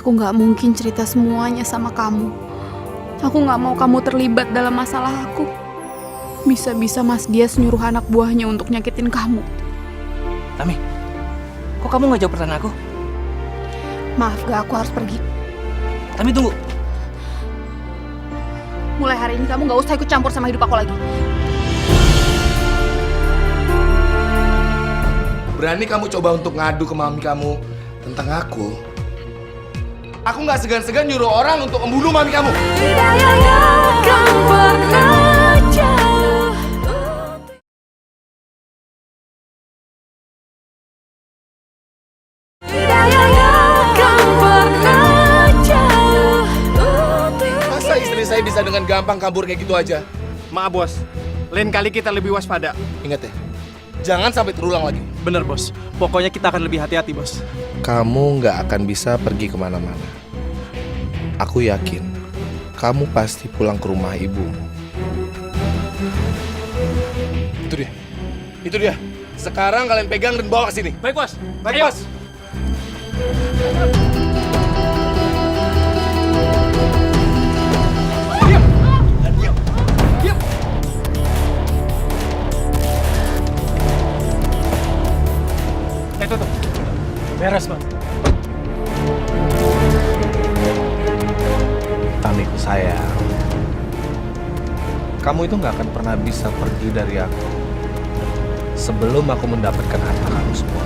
aku gak mungkin cerita semuanya sama kamu. Aku gak mau kamu terlibat dalam masalah aku. Bisa-bisa Mas Dias nyuruh anak buahnya untuk nyakitin kamu. Tami, kok kamu nggak jawab pertanyaan aku? Maaf gak, aku harus pergi. Tami, tunggu. Mulai hari ini kamu gak usah ikut campur sama hidup aku lagi. Berani kamu coba untuk ngadu ke mami kamu tentang aku? Aku nggak segan-segan nyuruh orang untuk membunuh mami kamu. Masa istri saya bisa dengan gampang kabur kayak gitu aja? Maaf, Bos. Lain kali kita lebih waspada. Ingat ya, jangan sampai terulang lagi. Bener, Bos. Pokoknya kita akan lebih hati-hati, Bos. Kamu nggak akan bisa pergi kemana-mana. Aku yakin kamu pasti pulang ke rumah ibumu. Itu dia. Itu dia. Sekarang kalian pegang dan bawa ke sini. Baik, Bos. Baik, Bos. Diam. Dan diam. Diam. Itu tuh. Beres, Bang. Tamiku sayang, kamu itu nggak akan pernah bisa pergi dari aku sebelum aku mendapatkan harta kamu semua.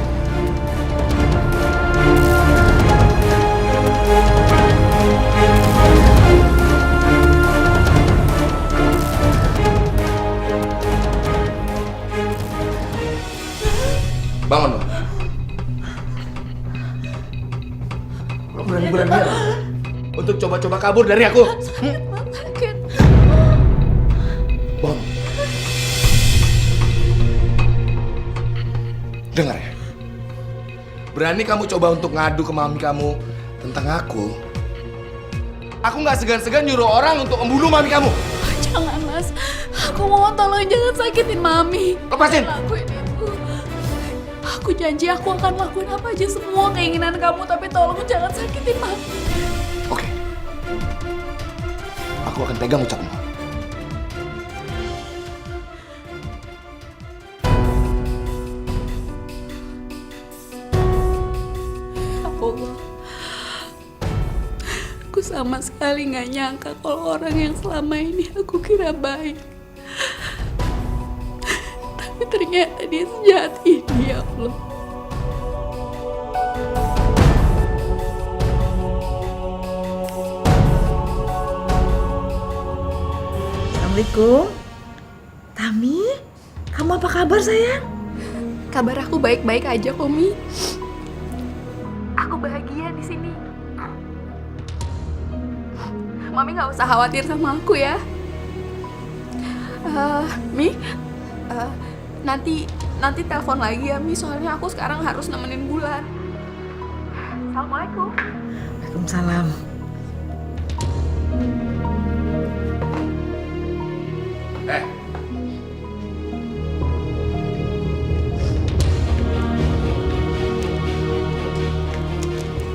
Bangun. Berani-berani untuk coba-coba kabur dari aku. Bangun. Dengar ya. Berani kamu coba untuk ngadu ke mami kamu tentang aku. Aku nggak segan-segan nyuruh orang untuk membunuh mami kamu. Jangan, Mas. Aku mohon tolong jangan sakitin Mami. Lepasin. Lakuin itu. Aku janji aku akan lakuin apa aja semua keinginan kamu, tapi tolong jangan sakitin Mami. Oke. Aku akan pegang ucapmu. Allah, aku sama sekali nggak nyangka kalau orang yang selama ini aku kira baik, tapi ternyata dia sejahat ini, ya Allah. Assalamualaikum. Tami, kamu apa kabar sayang? Kabar aku baik-baik aja, Komi. Aku bahagia di sini. Mami nggak usah khawatir sama aku ya. Mi, nanti telepon lagi ya Mi, soalnya aku sekarang harus nemenin Bulan. Assalamualaikum. Waalaikumsalam.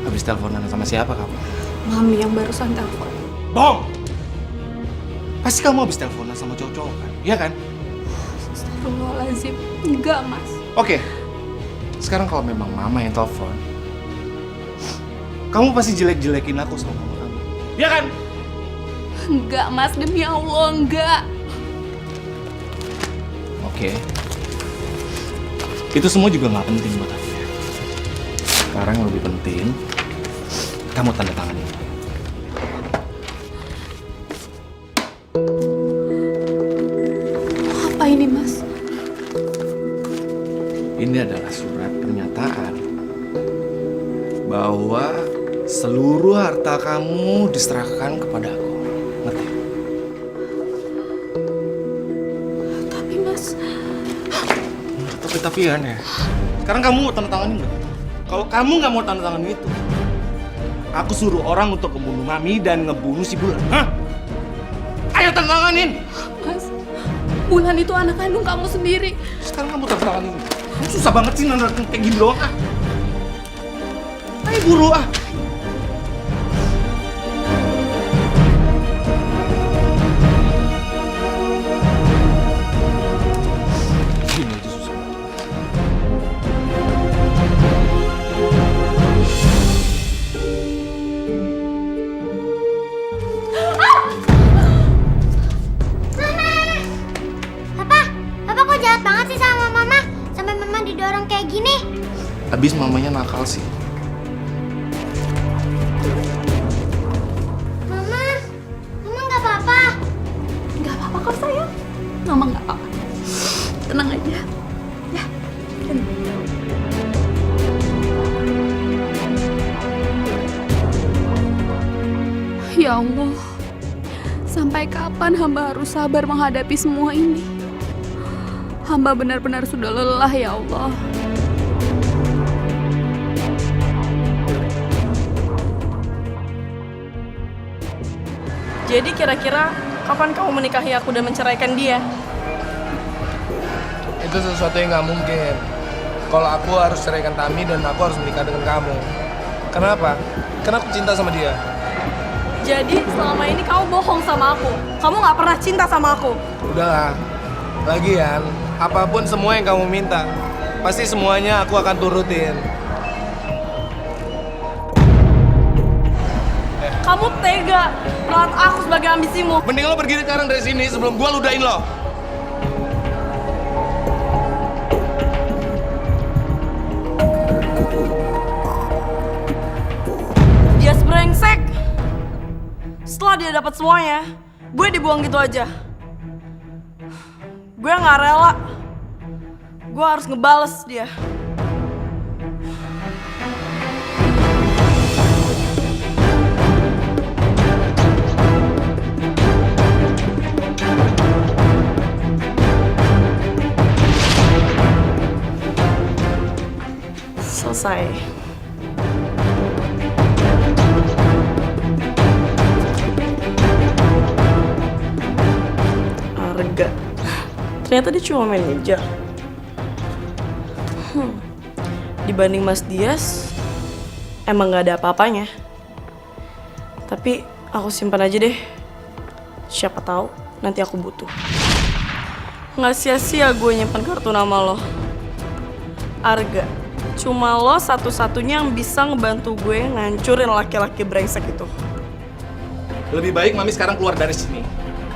Habis teleponan sama siapa kamu? Mami yang barusan telepon. Bohong! Pasti kamu habis teleponan sama cowok-cowok kan? Iya kan? Astagfirullahaladzim. Enggak, Mas. Oke. Sekarang kalau memang mama yang telepon, kamu pasti jelek-jelekin aku sama mama kamu. Iya kan? Enggak, Mas. Demi Allah, enggak. Oke. Itu semua juga nggak penting buat aku ya. Sekarang yang lebih penting, kamu tanda tangan ini. Apa ini, Mas? Ini adalah surat pernyataan bahwa seluruh harta kamu diserahkan kepada aku. Ngerti? Tapi, Mas... Tapi-tapian ya. Sekarang kamu mau tanda tanganin nggak? Kalau kamu nggak mau tanda tangan itu, aku suruh orang untuk membunuh Mami dan ngebunuh si Bulan. Hah? Ayo tanda tanganin! Mas, Bulan itu anak kandung kamu sendiri. Sekarang kamu tanda tanganin. Kamu susah banget sih nanda kayak gini doang ah. Ayo buru ah. Gini aja susah banget. Papa kok jahat banget sih sama Mama? Sampai Mama didorong kayak gini. Abis mamanya nakal sih. Mama nggak apa-apa. Nggak apa-apa kok, sayang. Mama nggak apa-apa. Tenang aja. Ya. Ya Allah, sampai kapan hamba harus sabar menghadapi semua ini? Hamba benar-benar sudah lelah, ya Allah. Jadi kira-kira kapan kamu menikahi aku dan menceraikan dia? Itu sesuatu yang nggak mungkin. Kalau aku harus ceraikan Tami dan aku harus menikah dengan kamu. Kenapa? Karena aku cinta sama dia. Jadi selama ini kamu bohong sama aku. Kamu nggak pernah cinta sama aku. Udahlah. Lagian, apapun semua yang kamu minta, pasti semuanya aku akan turutin. Kamu tega merawat aku sebagai ambisimu. Mending lo pergi sekarang dari sini sebelum gua ludahin lo. Dia brengsek. Setelah dia dapat semuanya, gue dibuang gitu aja. Gue nggak rela. Gue harus ngebales dia. Selesai. Arga. Ternyata dia cuma manajer. Dibanding Mas Dias, emang gak ada apa-apanya. Tapi aku simpan aja deh. Siapa tahu nanti aku butuh. Nggak sia-sia gue nyimpan kartu nama lo. Arga. Cuma lo satu-satunya yang bisa ngebantu gue ngancurin laki-laki brengsek itu. Lebih baik Mami sekarang keluar dari sini.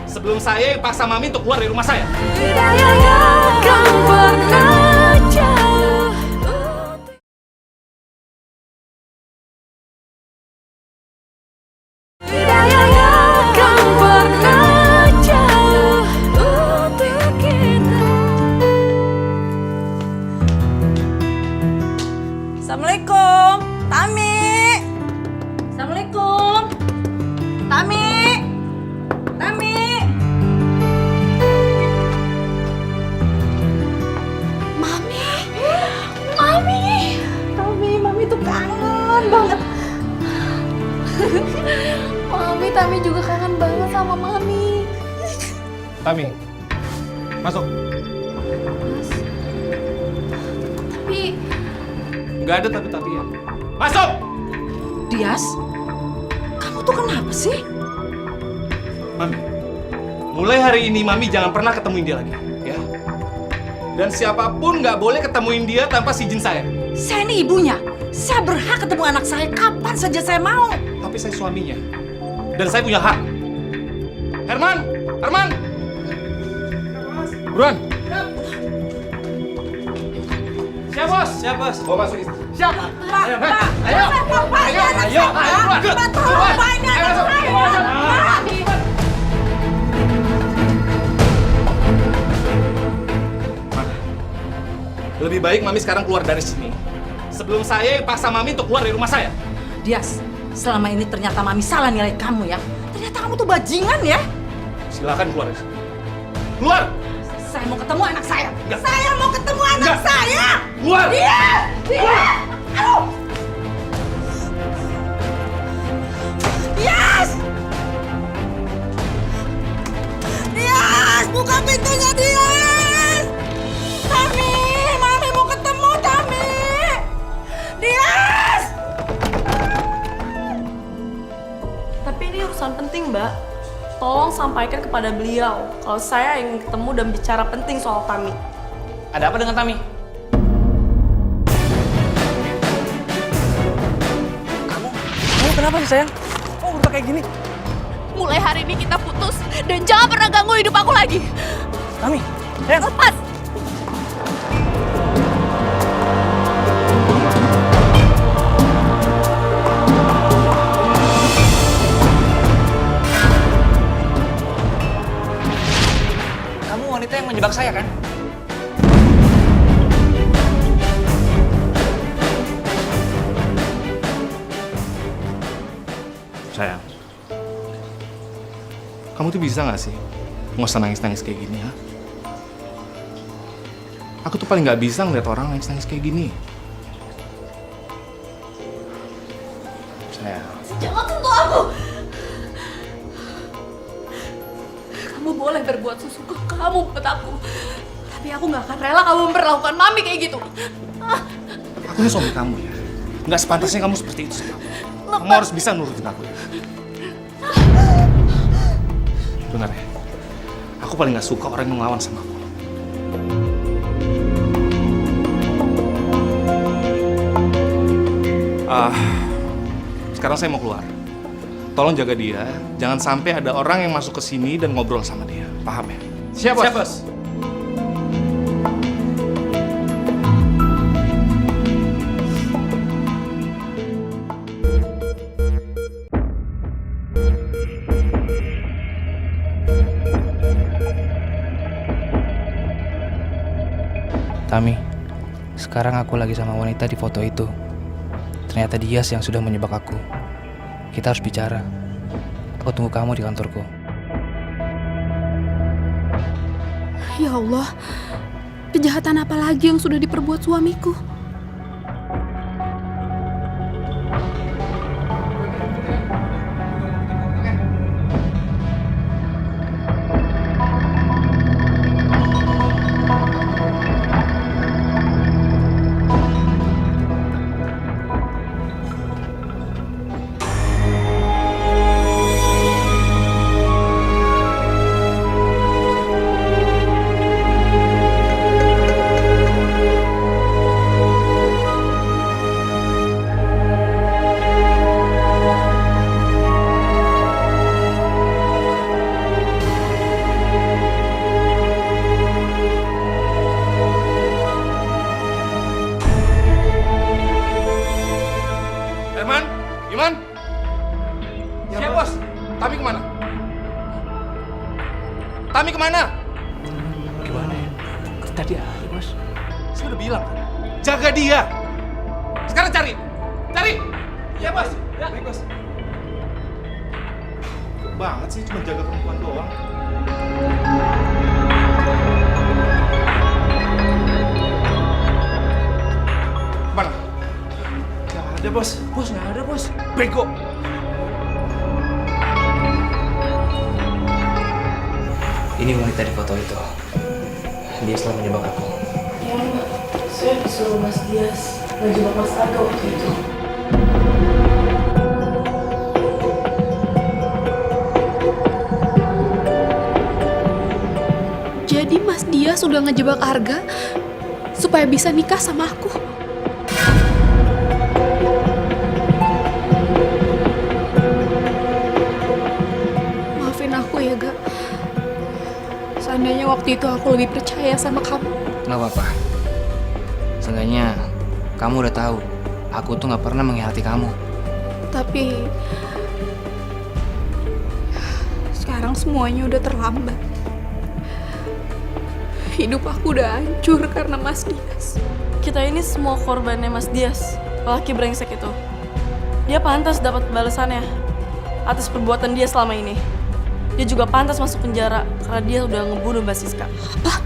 Sebelum saya yang paksa Mami untuk keluar dari rumah saya. Assalamualaikum, Tami. Assalamualaikum, Tami. Tami. Mami. Mami tuh kangen banget. Tami juga kangen banget sama Mami. Tami, masuk. Tapi Nggak ada tapi-tapian. Masuk! Dias, kamu tuh kenapa sih? Mami, mulai hari ini Mami jangan pernah ketemuin dia lagi, ya. Dan siapapun nggak boleh ketemuin dia tanpa izin saya. Saya ini ibunya. Saya berhak ketemu anak saya kapan saja saya mau. Tapi saya suaminya. Dan saya punya hak. Herman! Herman! Buruan! Siap, Bos! Siap, Bos. Bawa masuk istri. Siap. Ayo, ayo! Ayo, ayo! Lebih baik Mami sekarang keluar dari sini. Sebelum saya yang paksa Mami untuk keluar dari rumah saya. Dias, selama ini ternyata Mami salah nilai kamu ya. Ternyata kamu tuh bajingan ya. Silakan keluar dari sini. Keluar! Saya mau ketemu anak saya. Enggak. Saya mau ketemu anak Enggak. saya. Keluar! Aduh. Dias! Dias, buka pintunya Dias! Tami, Mami mau ketemu Tami. Dias! Tapi ini urusan penting, Mbak. Tolong sampaikan kepada beliau kalau saya ingin ketemu dan bicara penting soal Tami. Ada apa dengan Tami? Kamu kenapa sih sayang? Kamu berubah kayak gini? mulai hari ini kita putus dan jangan pernah ganggu hidup aku lagi. Tami, sayang. Lepas. Kamu wanita yang menjebak saya kan? Sayang, kamu tuh bisa gak sih nggak usah nangis-nangis kayak gini, ha? Aku tuh paling gak bisa ngeliat orang nangis-nangis kayak gini. Sayang, Jangan sentuh aku. kamu buat aku. Tapi aku gak akan rela kamu memperlakukan Mami kayak gitu. Aku ini suami kamu ya. Nggak sepantasnya kamu seperti itu sama aku. Kamu harus bisa nurutin aku ya. Benar ya? Aku paling nggak suka orang yang ngelawan sama aku. Sekarang saya mau keluar. Tolong jaga dia. Jangan sampai ada orang yang masuk ke sini dan ngobrol sama dia. Paham ya? Siap, Bos. Siap, Bos. Tami, sekarang aku lagi sama wanita di foto itu. Ternyata dia yang sudah menyebak aku. Kita harus bicara. Aku tunggu kamu di kantorku. Ya Allah, kejahatan apa lagi yang sudah diperbuat suamiku? Iman? Ya, siap, Bos. Tami kemana? Tami kemana? Gimana ya? Tadi ada, Bos. Saya udah bilang kan, jaga dia. Sekarang cari. Cari. Ya, Bos. Ya. Baik, Bos. Kok banget sih cuma jaga perempuan doang. Mana? Gak ada, Bos. Bos, gak ada, Bos. Bego. Ini wanita di foto itu. Dia selalu menyebak aku. Ya, saya disuruh Mas Dias ngejebak Mas Arga waktu itu. Jadi Mas Dias sudah ngejebak Arga supaya bisa nikah sama aku. Maafin aku ya, Ga. Seandainya waktu itu aku lebih percaya sama kamu. Nggak apa-apa. Seenggaknya kamu udah tahu aku tuh nggak pernah mengkhianati kamu. Tapi sekarang semuanya udah terlambat. Hidup aku udah hancur karena Mas Dias. Kita ini semua korbannya Mas Dias, lelaki brengsek itu. Dia pantas dapat balasannya atas perbuatan dia selama ini. Dia juga pantas masuk penjara karena dia udah ngebunuh Mbak Siska. Apa?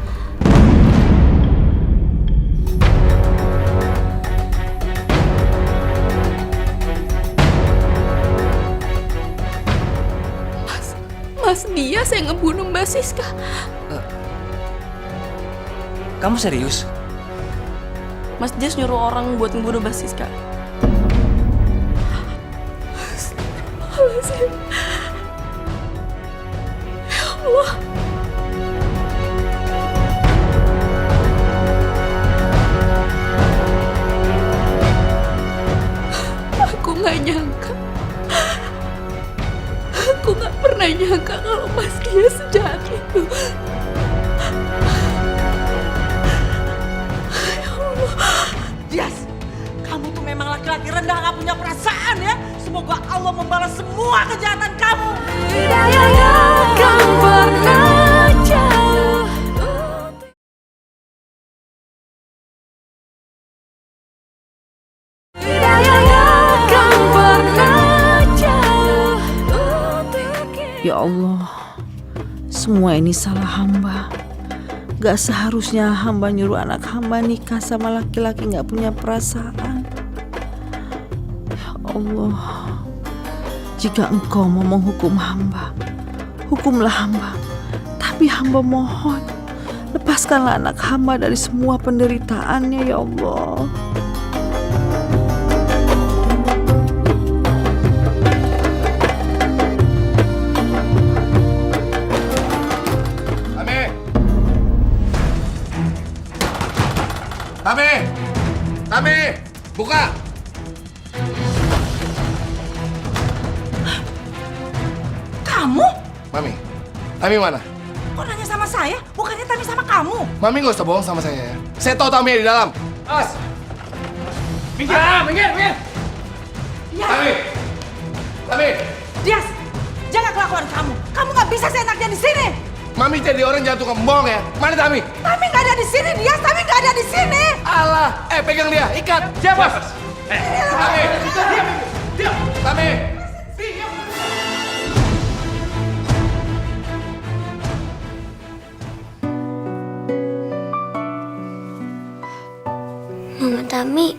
Mas Dias yang ngebunuh Mbak Siska. Kamu serius? Mas Dias nyuruh orang buat ngebunuh Mbak Siska. Astagfirullahaladzim. Ya Allah. Aku gak nyangka. Aku gak pernah nyangka kalau Mas Dias sejahat itu. Dias, kamu tuh memang laki-laki rendah, gak punya perasaan ya. Semoga Allah membalas semua kejahatan kamu. Hidayahnya kan pernah jauh. Hidayahnya kan pernah jauh. Ya Allah, semua ini salah hamba. Gak seharusnya hamba nyuruh anak hamba nikah sama laki-laki gak punya perasaan. Ya Allah, jika engkau mau menghukum hamba, hukumlah hamba. Tapi Tapi hamba mohon, lepaskanlah anak hamba dari semua penderitaannya ya Allah. Tami, buka. Kamu? Tami mana? Kok nanya sama saya? Bukannya Tami sama kamu? Mami nggak usah bohong sama saya ya. Saya tahu Tami di dalam. As! Minggir! Minggir! Tami! Dias, jaga kelakuan kamu. Kamu nggak bisa seenaknya di sini. Mami jadi orang jangan tukang bohong ya. Mana Tami? Tami nggak ada di sini, Dias. Tami nggak ada di sini. Alah, pegang dia, ikat. Siapa? Tami! Diam! Tami! Mama Tami,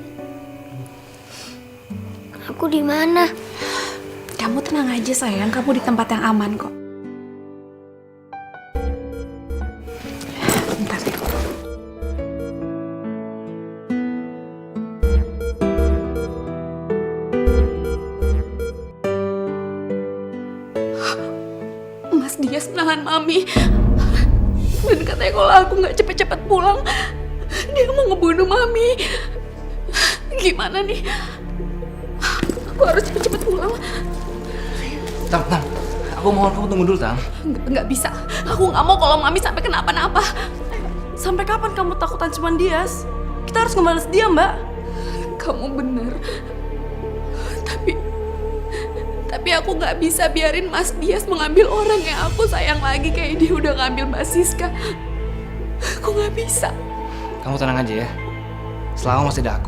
aku di mana? Kamu tenang aja sayang, kamu di tempat yang aman kok. Bentar. Mas Dias menahan Mami. Dan katanya kalau aku nggak cepet-cepet pulang, dia mau ngebunuh Mami. Gimana nih? Aku harus cepet-cepet pulang. Tam, aku mohon kamu tunggu dulu, Tam. Nggak bisa. Aku nggak mau kalau Mami sampai kenapa-napa. Sampai kapan kamu takutan cuman Dias? Kita harus ngebales dia, Mbak. Kamu bener. Tapi aku nggak bisa biarin Mas Dias mengambil orang yang aku sayang lagi kayak dia udah ngambil Mbak Siska. Aku nggak bisa. Kamu tenang aja ya. Selama masih ada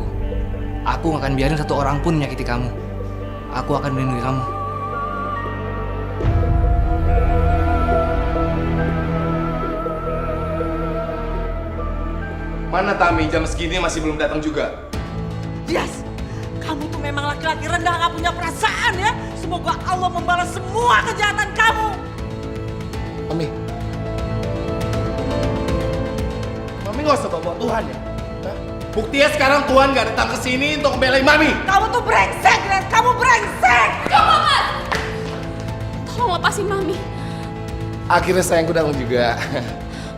aku nggak akan biarin satu orang pun menyakiti kamu. Aku akan melindungi kamu. Mana Tami jam segini masih belum datang juga? Dias, kamu tuh memang laki-laki rendah, nggak punya perasaan ya. Semoga Allah membalas semua kejahatan kamu. Mami nggak usah bawa Tuhan ya. Hah? Buktinya sekarang Tuhan nggak datang ke sini untuk membelain Mami. Kamu tuh brengsek, Ren. Kamu brengsek. Kamu Mas! Tolong lepasin Mami. Akhirnya sayangku datang juga.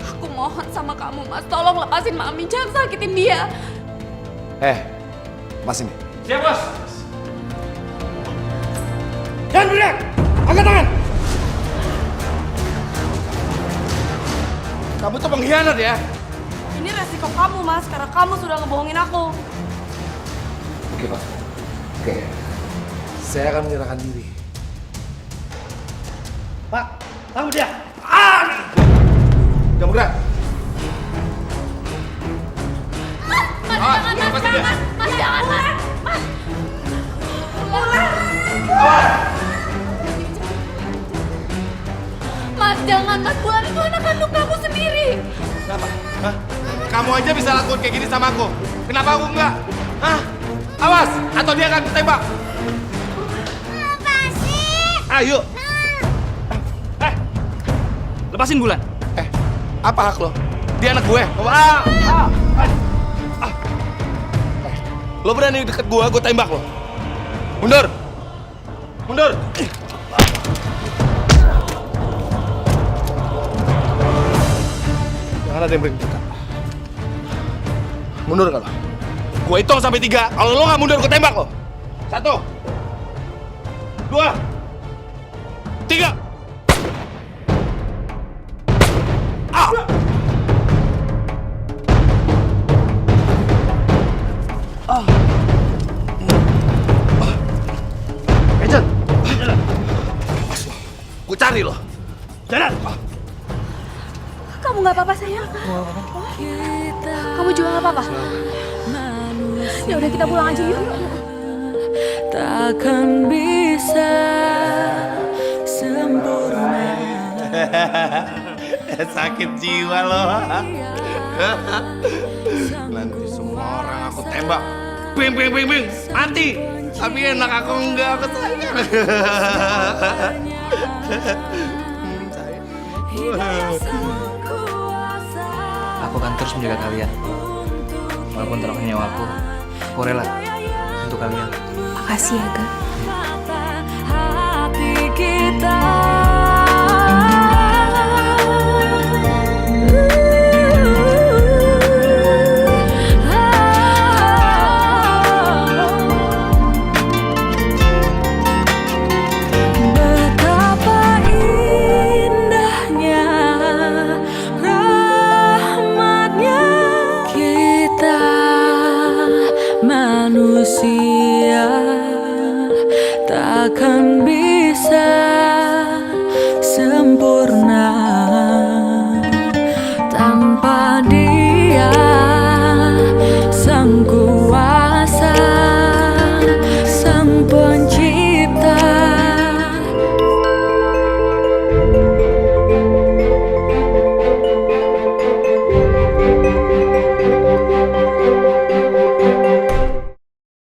Aku mohon sama kamu Mas, tolong lepasin Mami. Jangan sakitin dia. Lepasin nih. Siap, Bos! Jangan berak! Angkat tangan! Kamu tuh pengkhianat ya. Ini resiko kamu, Mas, karena kamu sudah ngebohongin aku. Oke Pak. Oke. Saya akan menyerahkan diri. Pak, kamu dia! Jangan bergerak. Mas, jangan Mas, lepasin dia. Mas, jangan Mas. Mas. Mas, jangan Mas, Bulan itu anak kandung kamu sendiri. Kenapa? Hah? Kamu aja bisa lakukan kayak gini sama aku. Kenapa aku enggak? Hah? Awas, atau dia akan tembak. Lepasin! Ayo. Lepasin Bulan. Apa hak lo? Dia anak gue. Lo berani deket gue tembak lo. Mundur. Mundur. Jangan ada yang berdekat. Mundur kalau. Gue hitung sampai 3. Kalau lo nggak mundur, gue tembak lo. 1, 2, 3. Ejen, awas lo. Gue cari lo. Jalan. Kamu nggak apa-apa sayang? Kamu juga nggak apa-apa? Ya udah kita pulang aja yuk. Takkan bisa sempurna. Sakit jiwa lo. Nanti semua orang aku tembak. Bing, bing, bing, bing. Mati. Tapi enak aku enggak, aku sayang. Aku akan terus menjaga kalian. Walaupun taruhnya nyawa aku rela untuk kalian. Makasih ya, Ga. hati kita. Betapa indahnya rahmatnya kita manusia takkan bisa